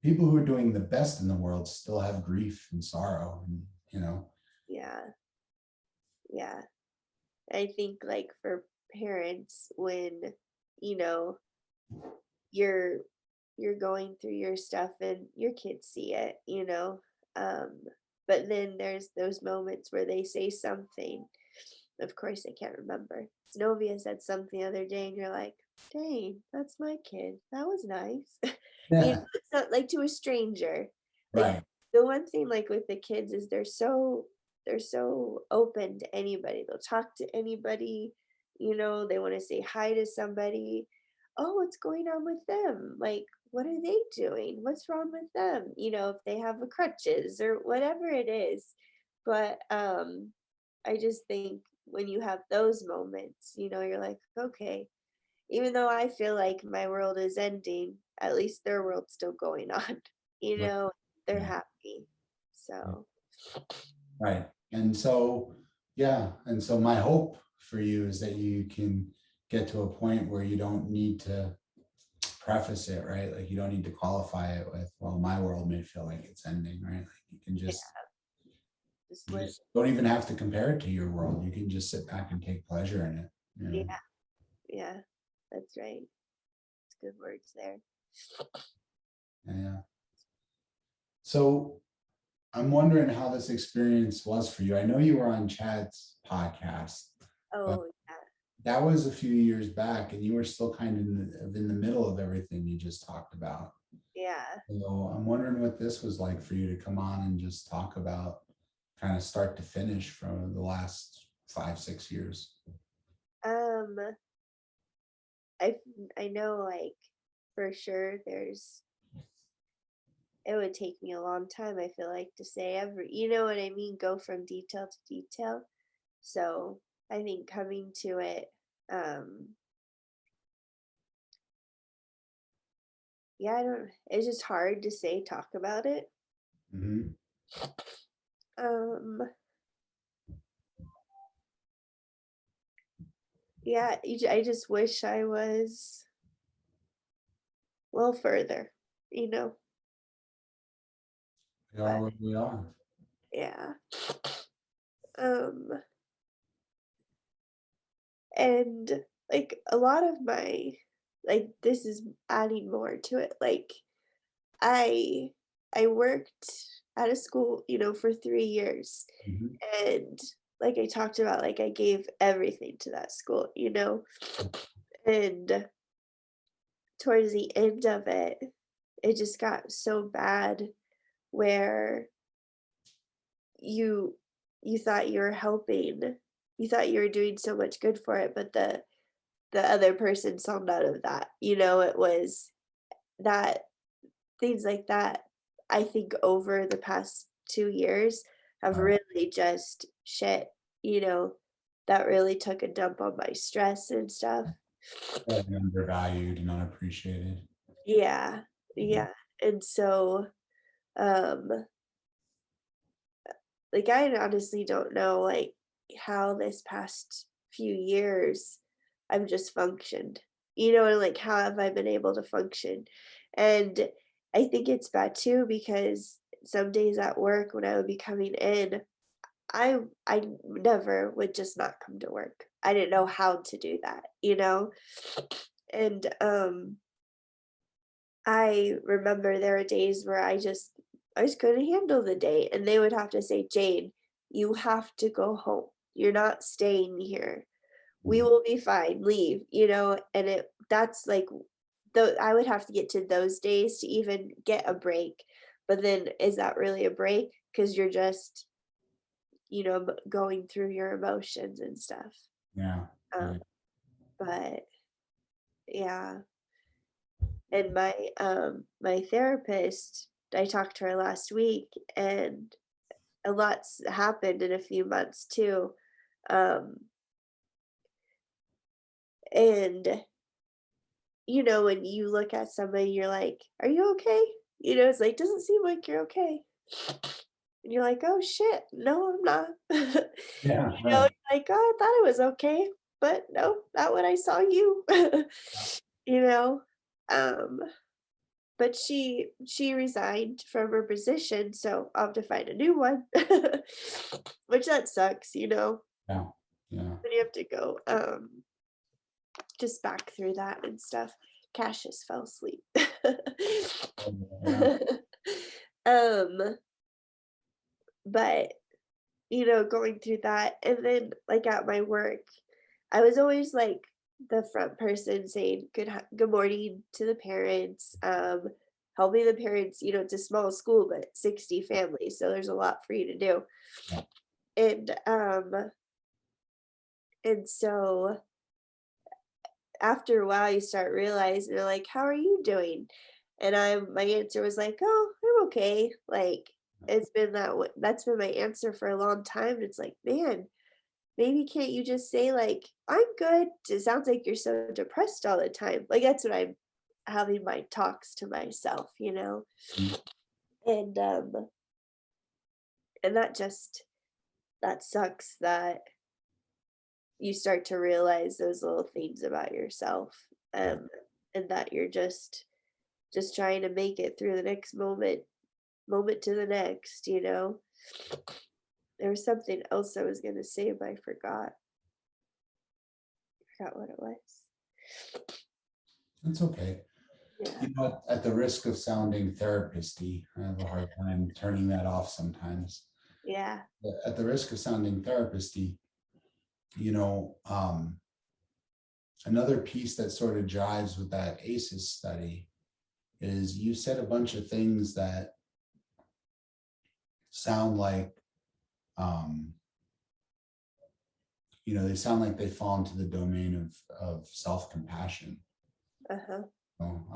People who are doing the best in the world still have grief and sorrow, and Yeah. Yeah. I think like for parents when, you know, you're you're going through your stuff and your kids see it. Um, but then there's those moments where they say something. Of course I can't remember. Novia said something the other day and you're like, dang, that's my kid. That was nice. yeah, It's not like to a stranger. Like right, the one thing like with the kids is they're so open to anybody. They'll talk to anybody, they want to say hi to somebody. Oh, what's going on with them? Like, what are they doing? What's wrong with them? If they have a crutches or whatever it is. But I just think when you have those moments, you're like, okay, even though I feel like my world is ending, at least their world's still going on. You Right. know, they're Yeah. happy. Yeah. So, Right. And so, yeah. And so my hope for you is that you can get to a point where you don't need to preface it, right? Like you don't need to qualify it with, well, my world may feel like it's ending, right? Like you can yeah, just, just you live. just don't even have to compare it to your world. You can just sit back and take pleasure in it. You Yeah, know? yeah, that's right. It's good words there. Yeah. So I'm wondering how this experience was for you. I know you were on Chad's podcast, but Oh, that was a few years back, and you were still kind of in the middle of everything you just talked about. yeah. So I'm wondering what this was like for you to come on and just talk about kind of start to finish from the last 5, 6 years. Um, I I know like for sure it would take me a long time, I feel like, to say you know what I mean, go from detail to detail. So I think coming to it, um, yeah, I don't, it's just hard to say, talk about it. Mhm. Um, yeah, I just wish I was a little further, you know, We but are what we are. yeah. Um, and like a lot of my, like, this is adding more to it. Like, I I worked at a school, you know, for 3 years, Mhm. and like I talked about, like, I gave everything to that school, you know? And towards the end of it, it just got so bad where you you thought you were helping, you thought you were doing so much good for it, but the other person saw none of that, you know? It was that things like that, I think over the past 2 years have Right. really just shit, you know, that really took a dump on my stress and stuff. Like undervalued and unappreciated. Yeah, yeah, and so, um, like, I honestly don't know, like, how this past few years I've just functioned, you know, and, like, how have I been able to function? And I think it's bad too because some days at work when I would be coming in, I never would just not come to work. I didn't know how to do that, you know? And, I remember there were days where I just couldn't handle the day, and they would have to say, "Jade, you have to go home. You're not staying here. We Mhm. will be fine. Leave," you know? And that's like though I would have to get to those days to even get a break. But then is that really a break? Because you're just, you know, going through your emotions and stuff. Yeah. Um, Yeah. but yeah. And my therapist, I talked to her last week, and a lot's happened in a few months too. Um, and you know, when you look at somebody, you're like, "Are you okay?" You know, it's like, "Doesn't seem like you're okay." And you're like, "Oh shit, no, I'm not." Yeah. You know, Right. you're like, "Oh, I thought it was okay, but no, not when I saw you." You know? Um, but she resigned from her position, so I'll have to find a new one. Which that sucks, you know? Yeah. Yeah. When you have to go, just back through that and stuff. Cassius fell asleep. Yeah. Um, but, you know, going through that and then, like, at my work, I was always, like, the front person saying good morning to the parents, helping the parents, you know, it's a small school, but 60 families, so there's a lot for you to do. Yeah. And and so after a while, you start realizing, they're like, "How are you doing?" And my answer was like, "Oh, I'm okay." Like, it's been that's been my answer for a long time. And it's like, man, maybe can't you just say like, I'm good? It sounds like you're so depressed all the time. Like that's what I'm having my talks to myself, you know? Mm. And and that sucks that you start to realize those little things about yourself. Yeah. And that you're just trying to make it through the next moment to the next, you know? There was something else I was gonna say, but I forgot. Forgot what it was. That's okay. Yeah. You know, at the risk of sounding therapist-y, I have a hard time turning that off sometimes. Yeah. But at the risk of sounding therapist-y, you know, another piece that sort of jives with that ACEs study is you said a bunch of things that sound like, um, you know, they sound like they fall into the domain of self-compassion. Uh-huh. So,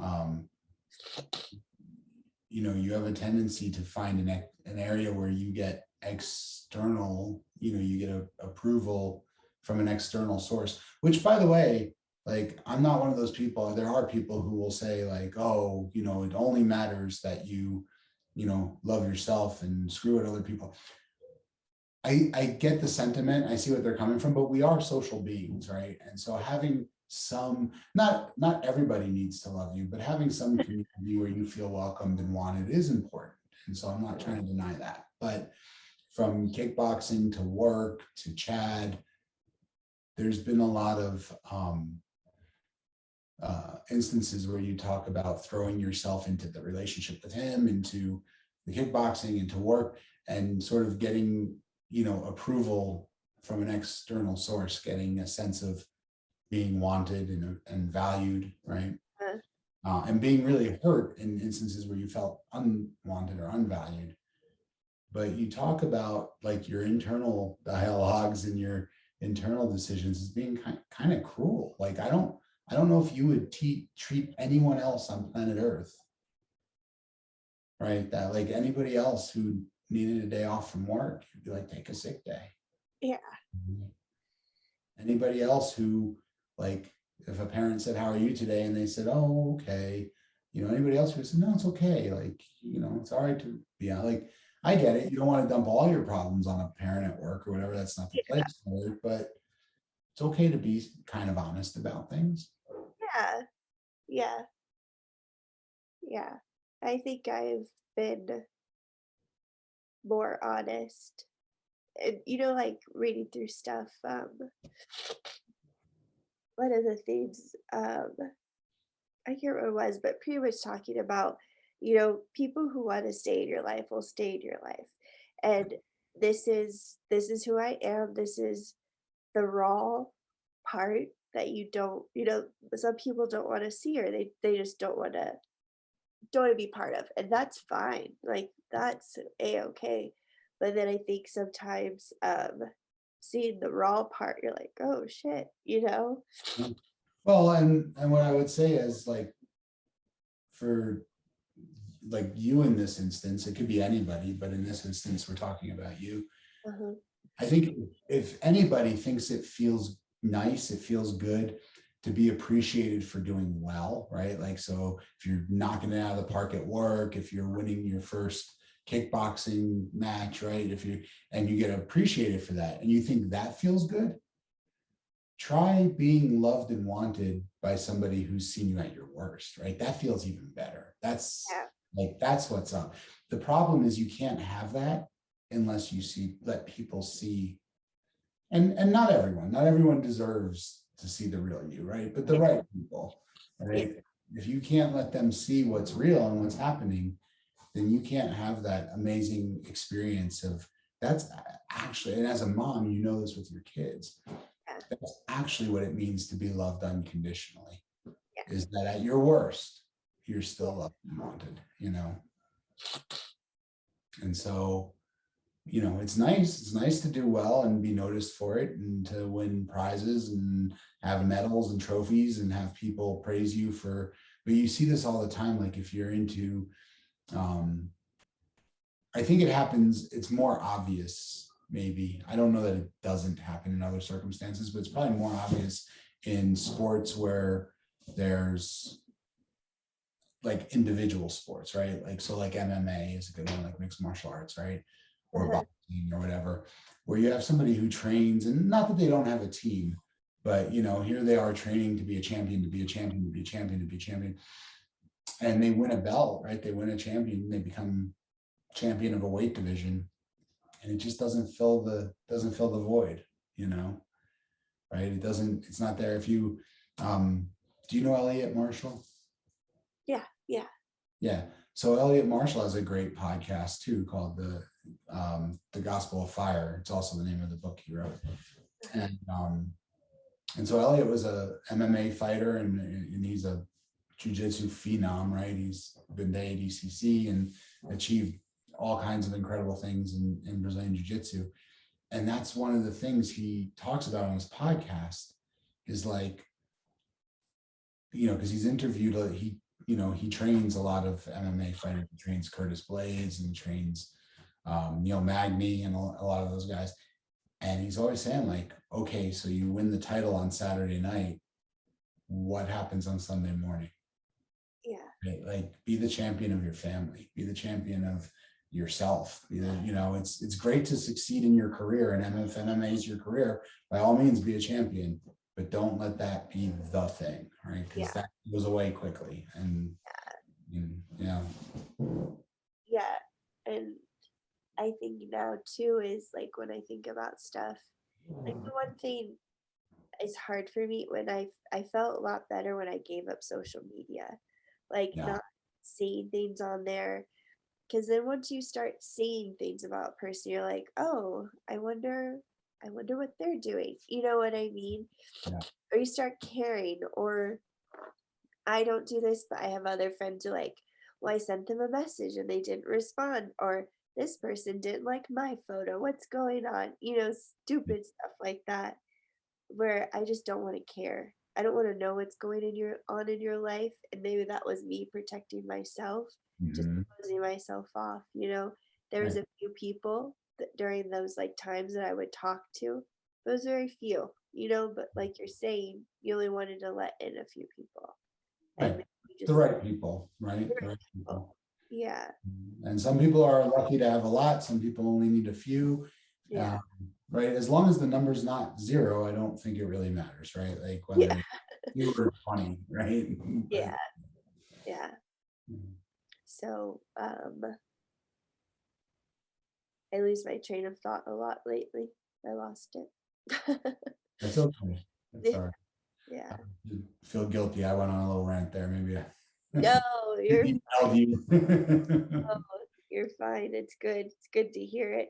you know, you have a tendency to find an area where you get external, you know, you get approval from an external source, which by the way, like, I'm not one of those people. There are people who will say like, oh, you know, it only matters that you know, love yourself and screw at other people. I get the sentiment. I see what they're coming from, but we are social beings, right? And so having some, not everybody needs to love you, but having some community where you feel welcomed and wanted is important. And so I'm not trying to deny that. But from kickboxing to work to Chad, there's been a lot of instances where you talk about throwing yourself into the relationship with him, into the kickboxing, into work, and sort of getting, you know, approval from an external source, getting a sense of being wanted and valued, right? Uh, And being really hurt in instances where you felt unwanted or unvalued. But you talk about like your internal dialogues and your internal decisions as being kind of cruel. Like I don't know if you would treat anyone else on planet Earth, right? That like anybody else who needed a day off from work, you'd be like, take a sick day. yeah. Anybody else who, like, if a parent said, how are you today? And they said, oh, okay. You know, anybody else who said, no, it's okay. Like, you know, it's all right to be out. Like, I get it. You don't want to dump all your problems on a parent at work or whatever. That's not the place for it, but it's okay to be kind of honest about things. Yeah. Yeah. Yeah. I think I've been more honest. And you know, like reading through stuff, one of the things, I can't remember what it was, but pretty much talking about, you know, people who want to stay in your life will stay in your life. And this is who I am. This is the raw part that you don't, you know, some people don't want to see, or they just don't want to be part of. And that's fine. Like that's a-okay. But then I think sometimes seeing the raw part, you're like, oh shit, you know? Well, and what I would say is like, for like you in this instance, it could be anybody, but in this instance, we're talking about you. Uh-huh. I think if anybody thinks it feels nice, it feels good to be appreciated for doing well, right? Like, so if you're knocking it out of the park at work, if you're winning your first kickboxing match, right? And you get appreciated for that and you think that feels good, try being loved and wanted by somebody who's seen you at your worst, right? That feels even better. Yeah. That's what's up. The problem is you can't have that unless let people see, and not everyone deserves to see the real you, right? But the Yeah. right people, Yeah. right? If you can't let them see what's real and what's happening, then you can't have that amazing experience of that's actually, and as a mom, you know this with your kids, that's actually what it means to be loved unconditionally, Yeah. is that at your worst, you're still loved and wanted, you know? And so, you know, it's nice to do well and be noticed for it and to win prizes and have medals and trophies and have people praise you for, but you see this all the time. Like if you're into, I think it happens, it's more obvious maybe. I don't know that it doesn't happen in other circumstances, but it's probably more obvious in sports where there's like individual sports, right? Like, so like MMA is a good one, like mixed martial arts, right? Or boxing or whatever, where you have somebody who trains, and not that they don't have a team, but here they are training to be a champion, to be a champion, to be a champion, to be a champion. And they win a belt, right? They win a champion, they become champion of a weight division. And it just doesn't fill the void, right? It's not there. If you do you know Elliott Marshall? Yeah. Yeah. So Elliott Marshall has a great podcast too called the Gospel of Fire. It's also the name of the book he wrote. And so Elliott was a MMA fighter, and he's a jiu-jitsu phenom, right? He's been to ADCC and achieved all kinds of incredible things in Brazilian jiu-jitsu. And that's one of the things he talks about on his podcast is like, because he's interviewed, he trains a lot of MMA fighters. He trains Curtis Blades and trains Neil Magny and a lot of those guys. And he's always saying like, okay, so you win the title on Saturday night. What happens on Sunday morning? Yeah. Right? Like, be the champion of your family, be the champion of yourself. It's great to succeed in your career, and if MMA is your career, by all means be a champion, but don't let that be the thing, right? Because that goes away quickly. And and I think now too is like when I think about stuff, like the one thing is hard for me when I felt a lot better when I gave up social media, like not seeing things on there. Because then once you start seeing things about a person, you're like, oh, I wonder what they're doing. You know what I mean? Yeah. Or you start caring. Or I don't do this, but I have other friends who like, well, I sent them a message and they didn't respond. Or this person didn't like my photo. What's going on? Stupid stuff like that, where I just don't want to care. I don't want to know what's going on in your life. And maybe that was me protecting myself, just closing myself off. There was a few people that during those like times that I would talk to, but it was very few, but like you're saying, you only wanted to let in a few people. Right. The right people, right? The right people. Yeah. And some people are lucky to have a lot. Some people only need a few. Yeah. Right. As long as the number's not 0, I don't think it really matters, right? Like whether you were 20, right? Yeah. Yeah. So I lose my train of thought a lot lately. I lost it. That's okay. That's all right. Yeah. I feel guilty. I went on a little rant there. Maybe No, you're fine. you. Oh, you're fine. It's good. It's good to hear it.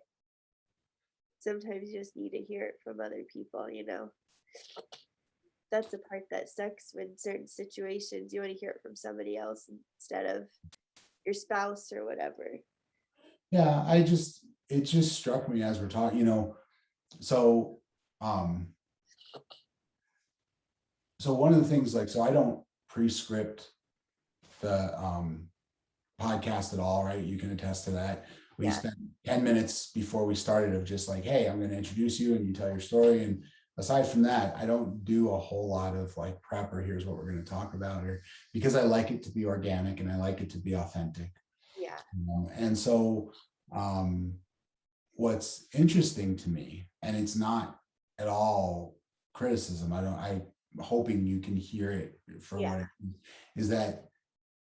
Sometimes you just need to hear it from other people, That's the part that sucks when certain situations you want to hear it from somebody else instead of your spouse or whatever. Yeah, it just struck me as we're talking, so so one of the things, like, so I don't pre-script the podcast at all, right? You can attest to that. We spent 10 minutes before we started of just like, hey, I'm going to introduce you and you tell your story. And aside from that, I don't do a whole lot of like prep or here's what we're going to talk about, or because I like it to be organic and I like it to be authentic. Yeah. And so what's interesting to me, and it's not at all criticism, I'm hoping you can hear it for what it is that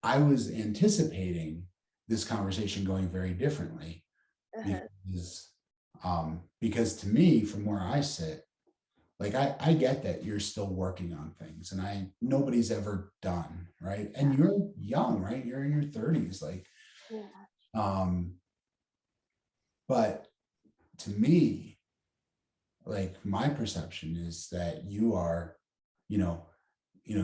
I was anticipating this conversation going very differently, because to me, from where I sit, like I get that you're still working on things, and nobody's ever done, right? And you're young, right? You're in your 30s, like, but to me, like, my perception is that you are,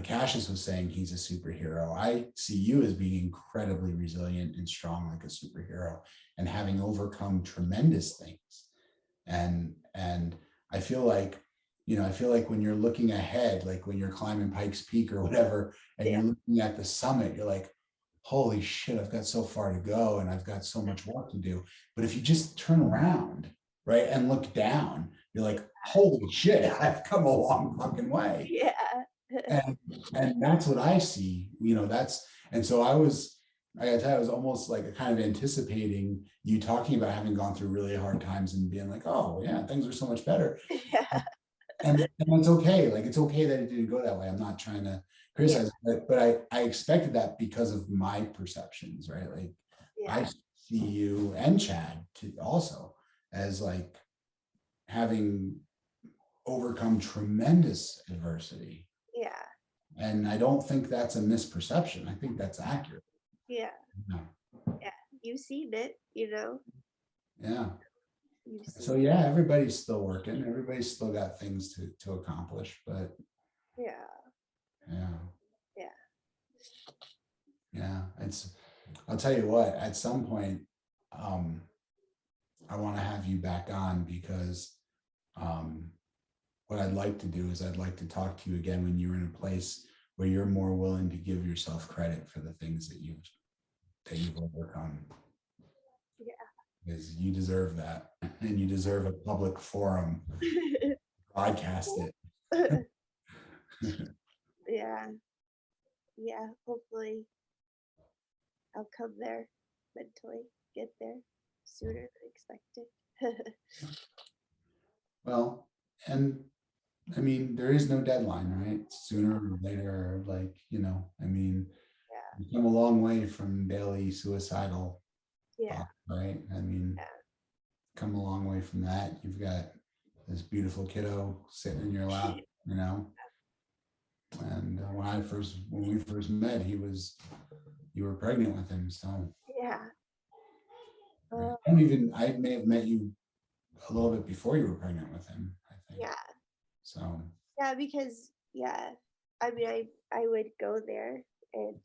Cassius was saying he's a superhero. I see you as being incredibly resilient and strong, like a superhero, and having overcome tremendous things. And I feel like, when you're looking ahead, like when you're climbing Pikes Peak or whatever, and you're looking at the summit, you're like, holy shit, I've got so far to go and I've got so much work to do. But if you just turn around, right? And look down. You're like, holy shit, I've come a long fucking way. Yeah. And that's what I see, and so I gotta tell you, I was almost like kind of anticipating you talking about having gone through really hard times and being like, oh yeah, things are so much better. Yeah. And it's okay. Like, it's okay that it didn't go that way. I'm not trying to criticize, but I expected that because of my perceptions, right? Like, I see you and Chad also as like having overcome tremendous adversity. Yeah. And I don't think that's a misperception. I think that's accurate. Yeah. Yeah. You've seen it, Yeah. So it. yeah, everybody's still working. Everybody's still got things to accomplish, but Yeah. I'll tell you what, at some point, I want to have you back on because what I'd like to do is I'd like to talk to you again when you're in a place where you're more willing to give yourself credit for the things that you've overcome. Yeah. Because you deserve that, and you deserve a public forum. Broadcast it. Yeah. Hopefully I'll come there mentally, get there sooner than expected. Well, and I mean, there is no deadline, right? Sooner or later, like, you come a long way from daily suicidal thoughts, right? I mean, come a long way from that. You've got this beautiful kiddo sitting in your lap, and when we first met, you were pregnant with him. So I may have met you a little bit before you were pregnant with him, I think. Yeah. So. Yeah, because I mean, I would go there and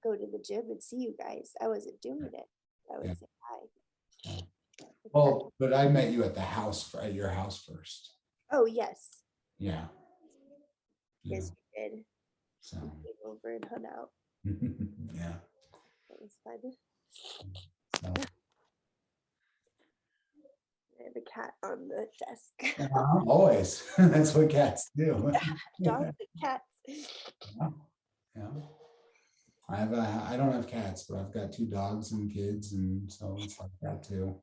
go to the gym and see you guys. I wasn't doing it. I would say hi. Well, but I met you at your house first. Oh yes. Yeah. Yes, we did. So we came over and hung out. Yeah. That was fun. So. I have a cat on the desk. Always. That's what cats do. Dogs and cats. Yeah. I don't have cats, but I've got 2 dogs and kids, and so it's like that too.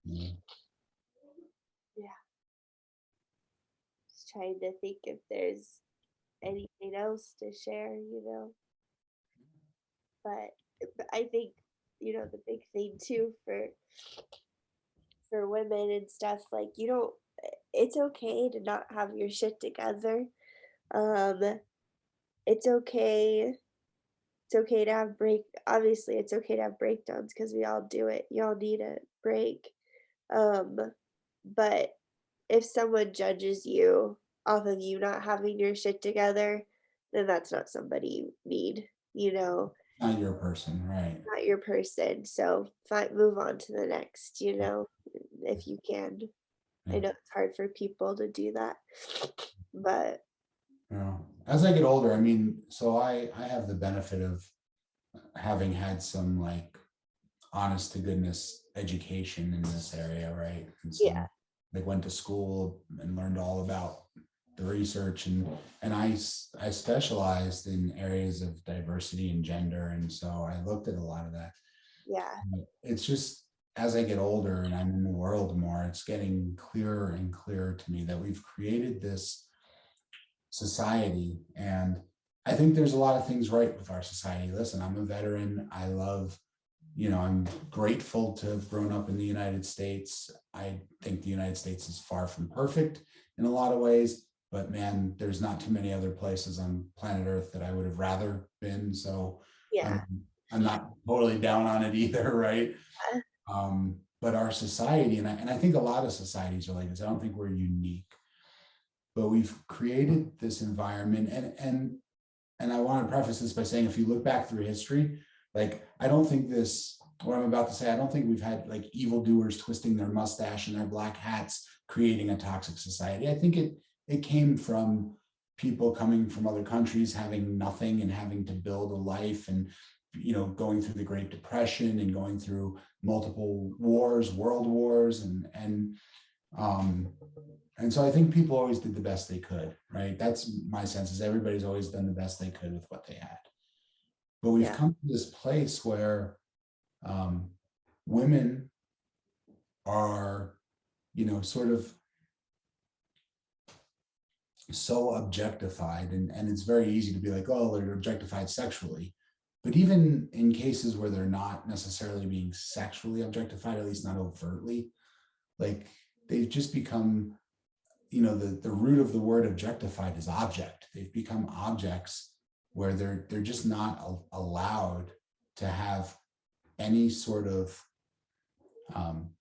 Yeah. Just trying to think if there's anything else to share, But I think, the big thing too for women and stuff, like, it's okay to not have your shit together. It's okay. It's okay to have obviously it's okay to have breakdowns because we all do it. You all need a break. But if someone judges you off of you not having your shit together, then that's not somebody you need, Not your person, right? Not your person. So move on to the next, if you can. Yeah. I know it's hard for people to do that, but as I get older, I mean, so I have the benefit of having had some like honest to goodness education in this area, right? And so I went to school and learned all about the research, and I specialized in areas of diversity and gender, and so I looked at a lot of that. It's just, as I get older and I'm in the world more, it's getting clearer and clearer to me that we've created this society, and I think there's a lot of things right with our society. Listen, I'm a veteran. I love, I'm grateful to have grown up in the United States. I think the United States is far from perfect in a lot of ways, but man, there's not too many other places on planet Earth that I would have rather been. So I'm not totally down on it either, right? But our society, and I think a lot of societies are like this. I don't think we're unique, but we've created this environment, and I want to preface this by saying, if you look back through history, like, I don't think what I'm about to say, I don't think we've had like evildoers twisting their mustache and their black hats creating a toxic society. I think it came from people coming from other countries, having nothing and having to build a life and going through the Great Depression and going through multiple wars, world wars, and so I think people always did the best they could, right? That's my sense, is everybody's always done the best they could with what they had. But we've come to this place where women are, sort of so objectified, and it's very easy to be like, oh, they're objectified sexually. But even in cases where they're not necessarily being sexually objectified, at least not overtly, like they've just become, the root of the word objectified is object. They've become objects where they're just not allowed to have any sort of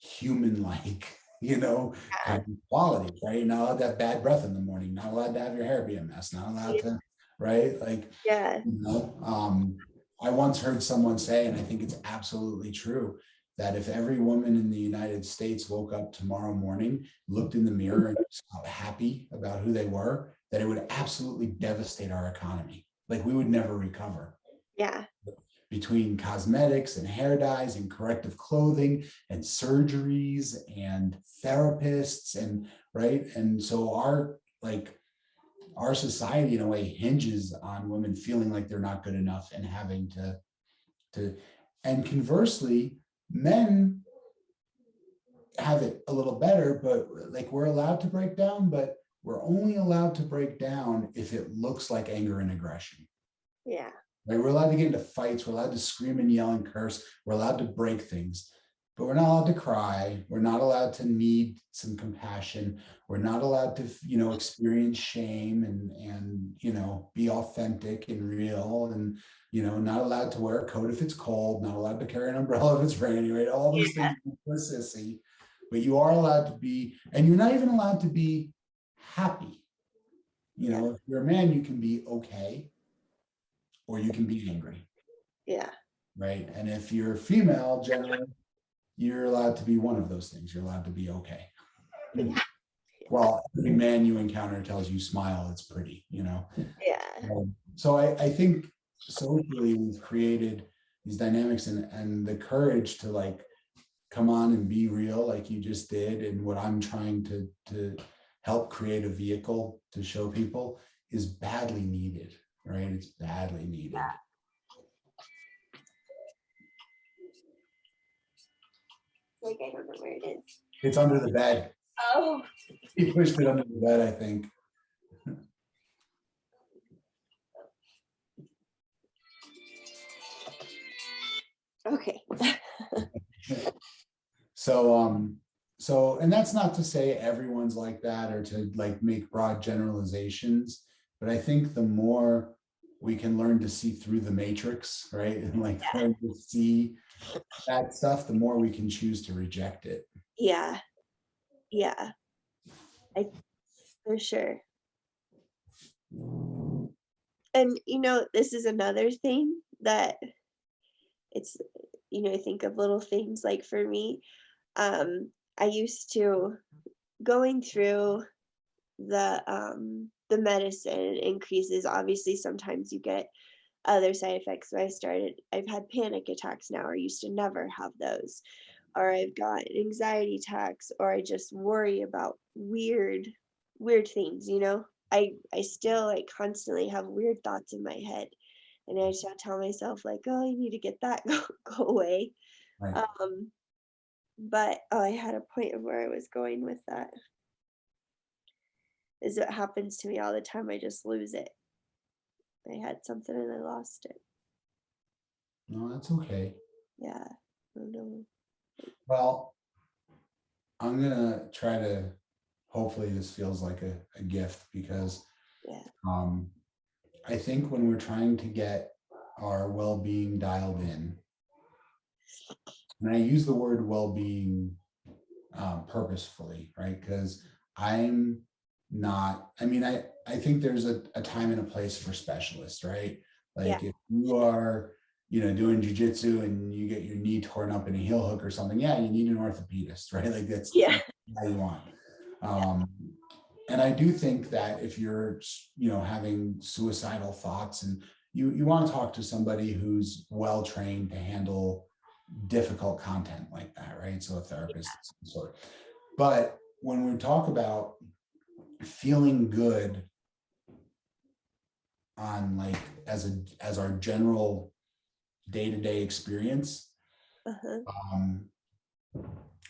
human-like, kind of qualities, right? You're not allowed to have bad breath in the morning, not allowed to have your hair be a mess, not allowed to, right? Like, I once heard someone say, and I think it's absolutely true, that if every woman in the United States woke up tomorrow morning, looked in the mirror and felt happy about who they were, that it would absolutely devastate our economy. Like, we would never recover. Yeah. Between cosmetics and hair dyes and corrective clothing and surgeries and therapists, and right. And so our society in a way hinges on women feeling like they're not good enough and having to, and conversely, men have it a little better, but like, we're allowed to break down, but we're only allowed to break down if it looks like anger and aggression. Yeah. Right? We're allowed to get into fights. We're allowed to scream and yell and curse. We're allowed to break things, but we're not allowed to cry. We're not allowed to need some compassion. We're not allowed to, experience shame and, be authentic and real, and, not allowed to wear a coat if it's cold, not allowed to carry an umbrella if it's raining, right? All those things are sissy, but you are allowed to be, and you're not even allowed to be happy. If you're a man, you can be okay, or you can be angry. Yeah. Right. And if you're female, generally, you're allowed to be one of those things. You're allowed to be okay. Well, every man you encounter tells you smile, it's pretty, Yeah. So I think socially we've created these dynamics and the courage to like come on and be real, like you just did. And what I'm trying to help create a vehicle to show people is badly needed, right? It's badly needed. Like, I don't know where it is. It's under the bed. Oh. He pushed it under the bed, I think. Okay. So, and that's not to say everyone's like that or to like make broad generalizations, but I think the more we can learn to see through the matrix, right? And like learn to see that stuff, the more we can choose to reject it. Yeah. Yeah. For sure. And, this is another thing that it's, I think of little things like for me, I used to going through the medicine increases. Obviously, sometimes you get other side effects. So I've had panic attacks now, or used to never have those, or I've got anxiety attacks, or I just worry about weird things, I still like constantly have weird thoughts in my head, and I just tell myself like, oh, you need to get that go away. Right. But I had a point of where I was going with that. Is it happens to me all the time. I just lose it. I had something and I lost it. No, that's okay. Yeah. I don't know. Well, I'm gonna try to, hopefully this feels like a gift, because I think when we're trying to get our well-being dialed in, and I use the word well-being purposefully, right? Because I'm not, I think there's a time and a place for specialists, right? Like if you are, doing jujitsu and you get your knee torn up in a heel hook or something, you need an orthopedist, right? Like that's how you want. And I do think that if you're, having suicidal thoughts and you want to talk to somebody who's well trained to handle difficult content like that, right? So a therapist of some sort. But when we talk about feeling good on like as our general day-to-day experience,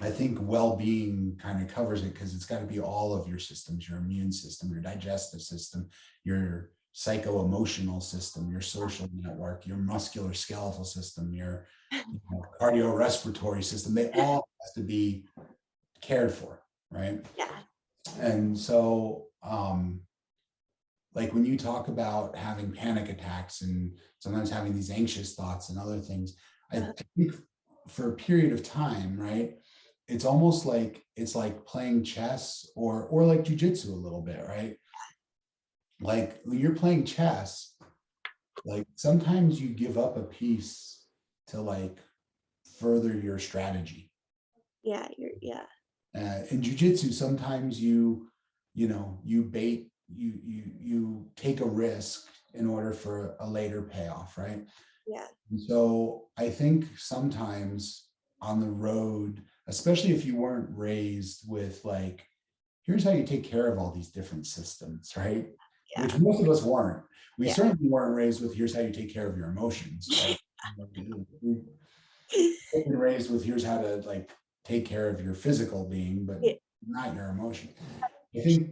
I think well-being kind of covers it, because it's got to be all of your systems: your immune system, your digestive system, your psycho-emotional system, your social network, your musculoskeletal system, your cardiorespiratory system. They all have to be cared for, right? Yeah. And so like when you talk about having panic attacks and sometimes having these anxious thoughts and other things, I think for a period of time, right, it's almost like it's like playing chess or like jujitsu a little bit, right? Like when you're playing chess, like sometimes you give up a piece to like further your strategy. Yeah. In jujitsu, sometimes you take a risk in order for a later payoff, right? Yeah. And so I think sometimes on the road, especially if you weren't raised with like, here's how you take care of all these different systems, right? Yeah. Which most of us weren't. We certainly weren't raised with, here's how you take care of your emotions, right? We've been raised with, here's how to like take care of your physical being, but not your emotion. I think,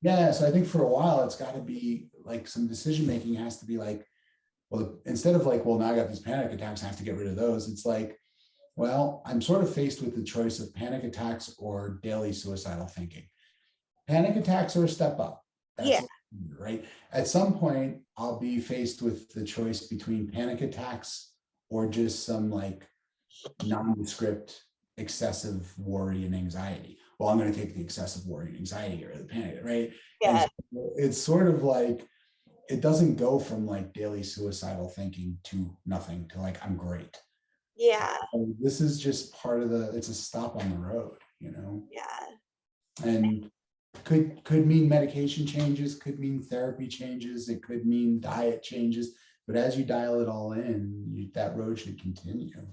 so I think for a while, it's got to be like some decision making has to be like, well, instead of like, well, now I got these panic attacks, I have to get rid of those. It's like, well, I'm sort of faced with the choice of panic attacks or daily suicidal thinking. Panic attacks are a step up. That's right. At some point, I'll be faced with the choice between panic attacks or just some like nondescript excessive worry and anxiety. Well, I'm going to take the excessive worry and anxiety or the panic, right? Yeah. And so it's sort of like, it doesn't go from like daily suicidal thinking to nothing to like, I'm great. Yeah. And this is just part of it's a stop on the road, Yeah. And could mean medication changes, could mean therapy changes, it could mean diet changes, but as you dial it all in, that road should continue,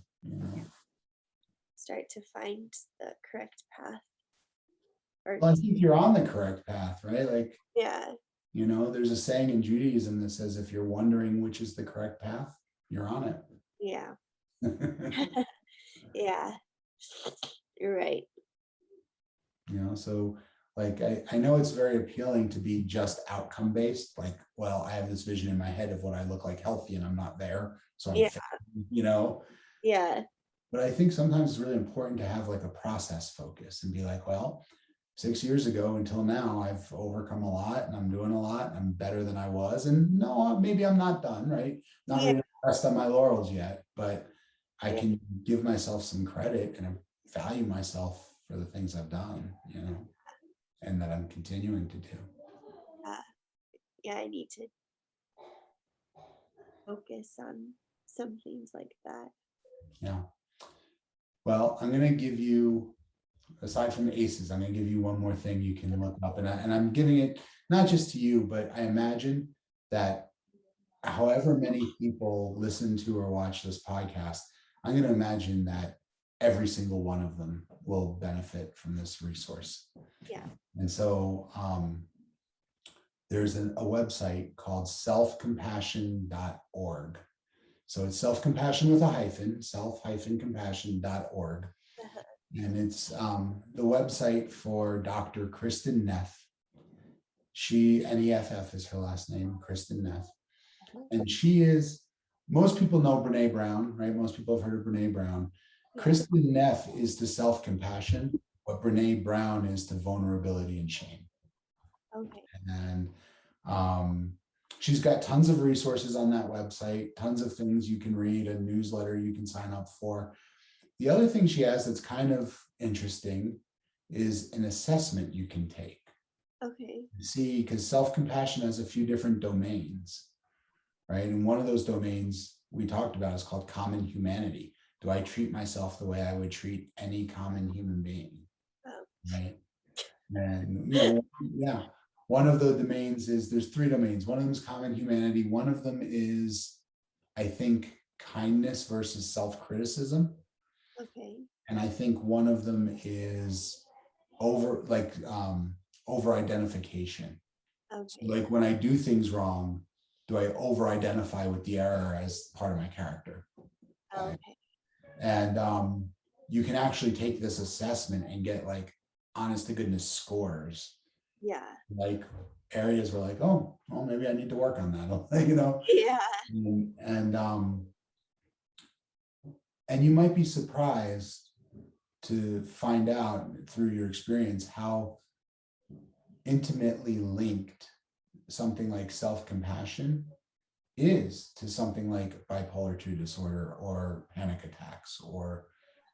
Start to find the correct path. Well, I think you're on the correct path, right? Like, yeah. There's a saying in Judaism that says, if you're wondering which is the correct path, you're on it. Yeah. Yeah. You're right. So like, I know it's very appealing to be just outcome based. Like, well, I have this vision in my head of what I look like healthy and I'm not there. So I'm fit, Yeah. But I think sometimes it's really important to have like a process focus and be like, well, 6 years ago until now, I've overcome a lot and I'm doing a lot. I'm better than I was. And no, maybe I'm not done, right? Not ready to rest on my laurels yet, but I can give myself some credit and value myself for the things I've done, and that I'm continuing to do. Yeah, I need to focus on some things like that. Yeah. Well, I'm going to give you, aside from the ACEs, I'm going to give you one more thing you can look up. And I'm giving it not just to you, but I imagine that however many people listen to or watch this podcast, I'm going to imagine that every single one of them will benefit from this resource. Yeah. And so there's a website called selfcompassion.org. So it's self-compassion with a hyphen, self-compassion.org. And it's the website for Dr. Kristen Neff. Neff is her last name, Kristen Neff. And she is, most people know Brene Brown, right? Most people have heard of Brene Brown. Kristen Neff is to self-compassion what Brene Brown is to vulnerability and shame. Okay. And she's got tons of resources on that website, tons of things you can read, a newsletter you can sign up for. The other thing she has that's kind of interesting is an assessment you can take. Okay. See, because self-compassion has a few different domains, right? And one of those domains we talked about is called common humanity. Do I treat myself the way I would treat any common human being? Oh. Right. And, one of the domains is, there's 3 domains. One of them is common humanity. One of them is, I think, kindness versus self-criticism. Okay. And I think one of them is over identification. Okay. So like when I do things wrong, do I over identify with the error as part of my character? Okay. And you can actually take this assessment and get like honest to goodness scores. Yeah. Like areas where like, oh, well, maybe I need to work on that, you know? Yeah. And you might be surprised to find out through your experience how intimately linked something like self-compassion is to something like bipolar 2 disorder or panic attacks, or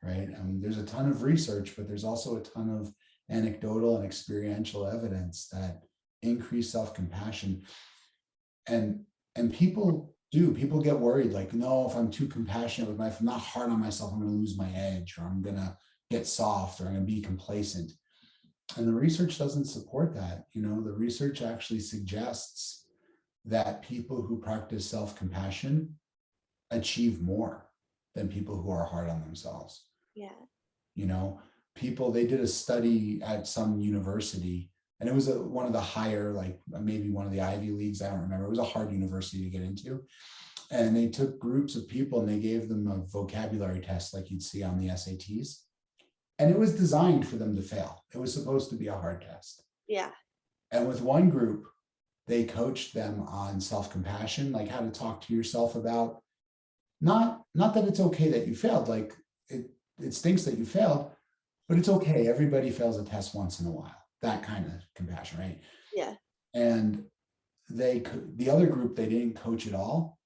right. There's a ton of research, but there's also a ton of anecdotal and experiential evidence that increased self-compassion, and people get worried, like, no, if I'm too compassionate with if I'm not hard on myself, I'm going to lose my edge, or I'm going to get soft, or I'm going to be complacent. And the research doesn't support that. You know, the research actually suggests that people who practice self-compassion achieve more than people who are hard on themselves. Yeah. You know, they did a study at some university, and it was one of the higher, like maybe one of the Ivy Leagues, I don't remember. It was a hard university to get into. And they took groups of people and they gave them a vocabulary test like you'd see on the SATs. And it was designed for them to fail. It was supposed to be a hard test. Yeah. And with one group, they coached them on self-compassion, like how to talk to yourself about not that it's okay that you failed, like it stinks that you failed, but it's okay. Everybody fails a test once in a while. That kind of compassion, right? Yeah. And the other group, they didn't coach at all.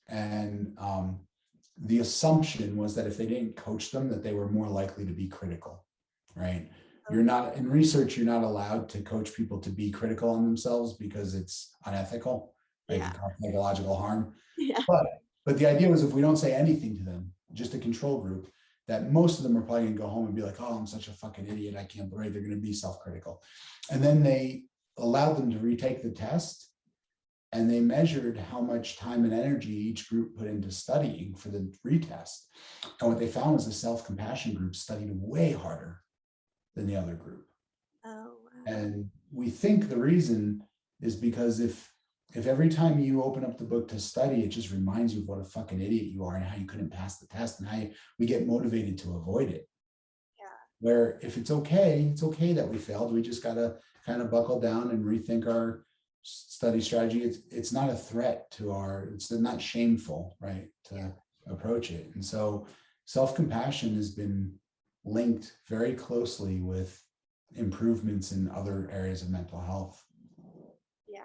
And the assumption was that if they didn't coach them, that they were more likely to be critical, right? You're not, in research, you're not allowed to coach people to be critical on themselves because it's unethical, right? Yeah. It causes psychological harm. Yeah. But the idea was, if we don't say anything to them, just a control group, that most of them are probably going to go home and be like, oh, I'm such a fucking idiot, I can't believe. They're going to be self-critical. And then they allowed them to retake the test, and they measured how much time and energy each group put into studying for the retest. And what they found was the self-compassion group studied way harder than the other group. Oh, wow. And we think the reason is because if every time you open up the book to study, it just reminds you of what a fucking idiot you are and how you couldn't pass the test, and how we get motivated to avoid it. Yeah. Where if it's okay that we failed. We just got to kind of buckle down and rethink our study strategy. It's not a threat to it's not shameful, right, to approach it. And so self-compassion has been linked very closely with improvements in other areas of mental health. Yeah.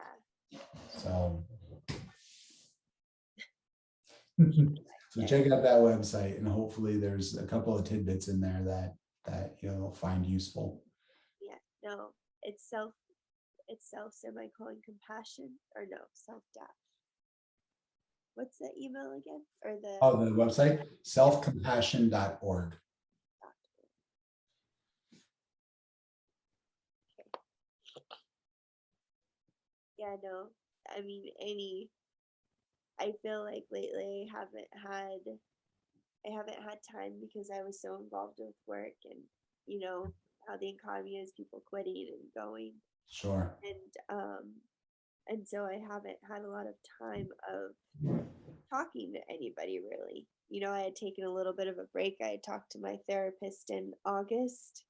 So check out that website, and hopefully there's a couple of tidbits in there that you'll find useful. Yeah. No, it's self compassion, or no, self-dash. What's the email again? Or the website, selfcompassion.org. Yeah, no, I mean, I feel like lately I haven't had time because I was so involved with work, and you know how the economy is, people quitting and going. Sure. And so I haven't had a lot of time of talking to anybody, really. You know, I had taken a little bit of a break. I had talked to my therapist in August,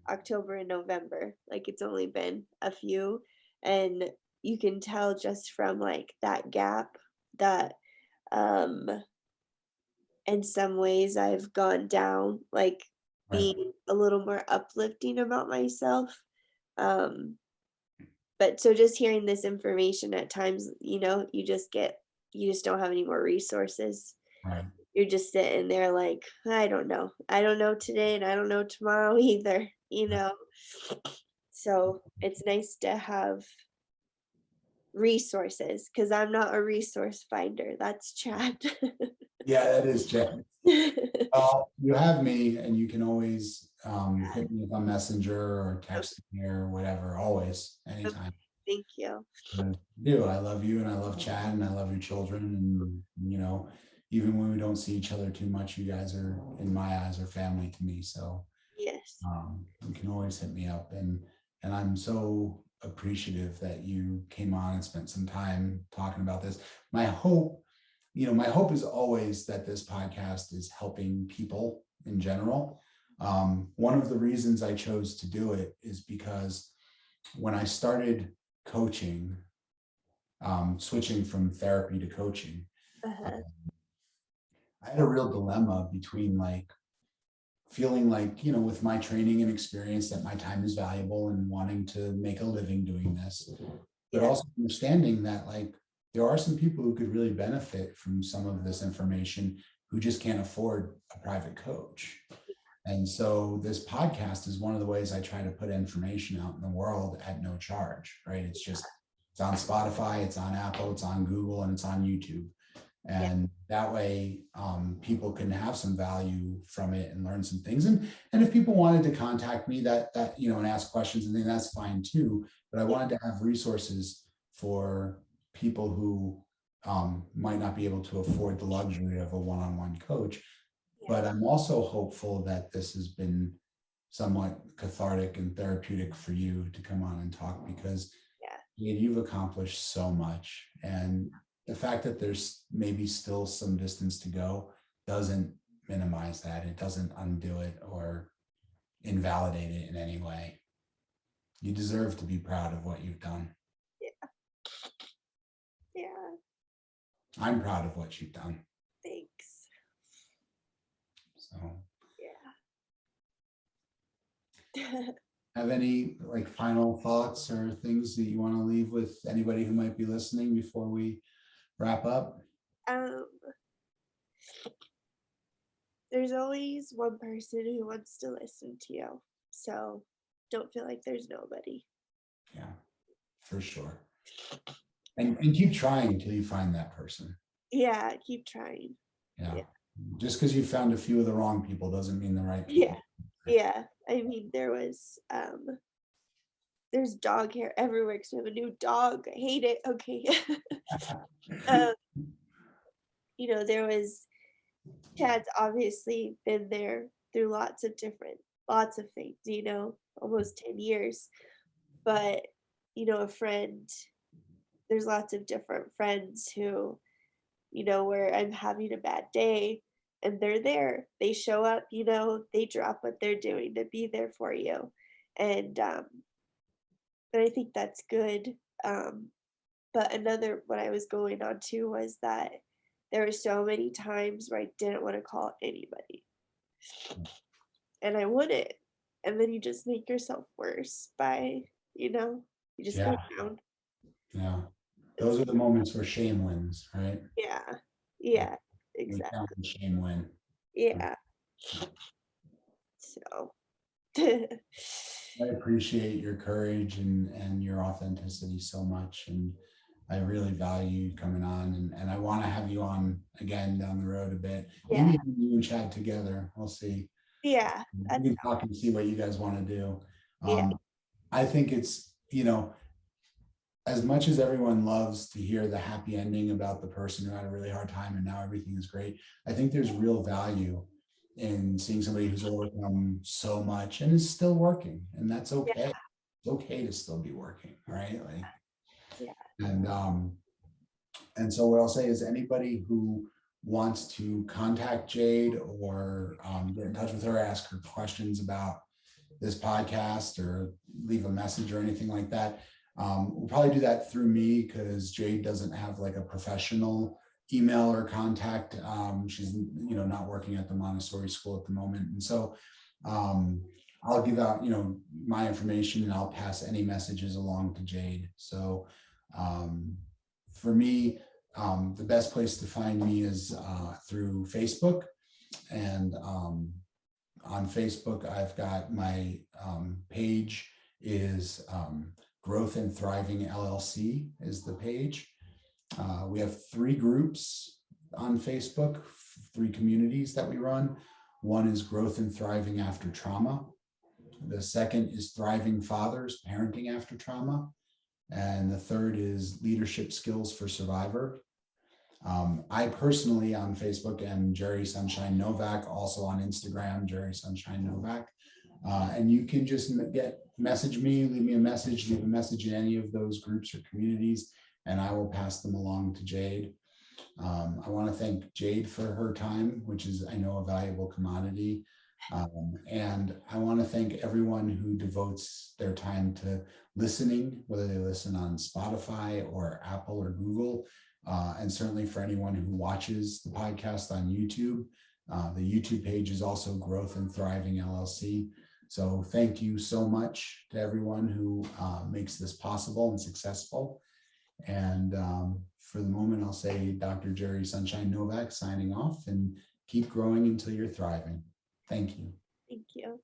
October, and November. Like, it's only been a few, and you can tell just from like that gap that in some ways I've gone down, like being a little more uplifting about myself. But so just hearing this information at times, you know, you just don't have any more resources. Right. You're just sitting there like, I don't know today, and I don't know tomorrow either, you know. So it's nice to have resources, because I'm not a resource finder. That's Chad. Yeah, that is Chad. Well, you have me, and you can always hit me up on Messenger or text me or whatever, always, anytime. Thank you. I do. I love you and I love Chad and I love your children. And, even when we don't see each other too much, you guys are, in my eyes, are family to me. So Yes. you can always hit me up. And I'm so appreciative that you came on and spent some time talking about this. My hope is always that this podcast is helping people in general. One of the reasons I chose to do it is because when I started coaching, switching from therapy to coaching, Uh-huh. I had a real dilemma between like feeling like, with my training and experience that my time is valuable and wanting to make a living doing this, but Yeah. also understanding that like there are some people who could really benefit from some of this information who just can't afford a private coach. And so this podcast is one of the ways I try to put information out in the world at no charge, right? It's on Spotify, it's on Apple, it's on Google, and it's on YouTube. Yeah. And that way people can have some value from it and learn some things. And if people wanted to contact me and ask questions and then that's fine too. But I wanted to have resources for people who might not be able to afford the luxury of a one-on-one coach. Yeah. But I'm also hopeful that this has been somewhat cathartic and therapeutic for you to come on and talk, because you've accomplished so much. And the fact that there's maybe still some distance to go doesn't minimize that. It doesn't undo it or invalidate it in any way. You deserve to be proud of what you've done. Yeah. Yeah. I'm proud of what you've done. Thanks. So Yeah. have any like final thoughts or things that you want to leave with anybody who might be listening before we wrap up? There's always one person who wants to listen to you. So don't feel like there's nobody. Yeah, for sure. And keep trying until you find that person. Yeah, keep trying. Yeah. Just because you found a few of the wrong people doesn't mean the right people. Yeah. I mean, there's dog hair everywhere because we have a new dog. I hate it. Okay. There was Chad's obviously been there through lots of things, almost 10 years. But, a friend, there's lots of different friends who, where I'm having a bad day and they're there. They show up, they drop what they're doing to be there for you. And I think that's good. But what I was going on to was that there were so many times where I didn't want to call anybody. And I wouldn't. And then you just make yourself worse by, you just go down. Yeah. Those are the moments where shame wins, right? Yeah. Yeah. Exactly. Shame win. Yeah. So I appreciate your courage and your authenticity so much. And I really value you coming on, and I want to have you on again down the road a bit. Yeah. Maybe you and Chad together. We'll see. Yeah. We can talk and see what you guys want to do. Yeah. I think it's, as much as everyone loves to hear the happy ending about the person who had a really hard time and now everything is great, I think there's real value in seeing somebody who's overcome so much and is still working, and that's okay. Yeah. It's okay to still be working, right? And so what I'll say is anybody who wants to contact Jade or get in touch with her, ask her questions about this podcast or leave a message or anything like that, we'll probably do that through me because Jade doesn't have like a professional email or contact. She's not working at the Montessori school at the moment, and so I'll give out my information and I'll pass any messages along to Jade. So for me, the best place to find me is through Facebook, and on Facebook I've got my page is Growth and Thriving LLC is the page. We have 3 groups on Facebook, 3 communities that we run. One is Growth and Thriving After Trauma. The second is Thriving Fathers, Parenting After Trauma. And the third is Leadership Skills for Survivor. I personally on Facebook am Jerry Sunshine Novak, also on Instagram, Jerry Sunshine Novak. And you can just message me, leave me a message, leave a message in any of those groups or communities, and I will pass them along to Jade. I want to thank Jade for her time, which is, I know, a valuable commodity. And I want to thank everyone who devotes their time to listening, whether they listen on Spotify or Apple or Google, and certainly for anyone who watches the podcast on YouTube. The YouTube page is also Growth and Thriving LLC. So thank you so much to everyone who makes this possible and successful. And for the moment, I'll say Dr. Jerry Sunshine Novak signing off, and keep growing until you're thriving. Thank you. Thank you.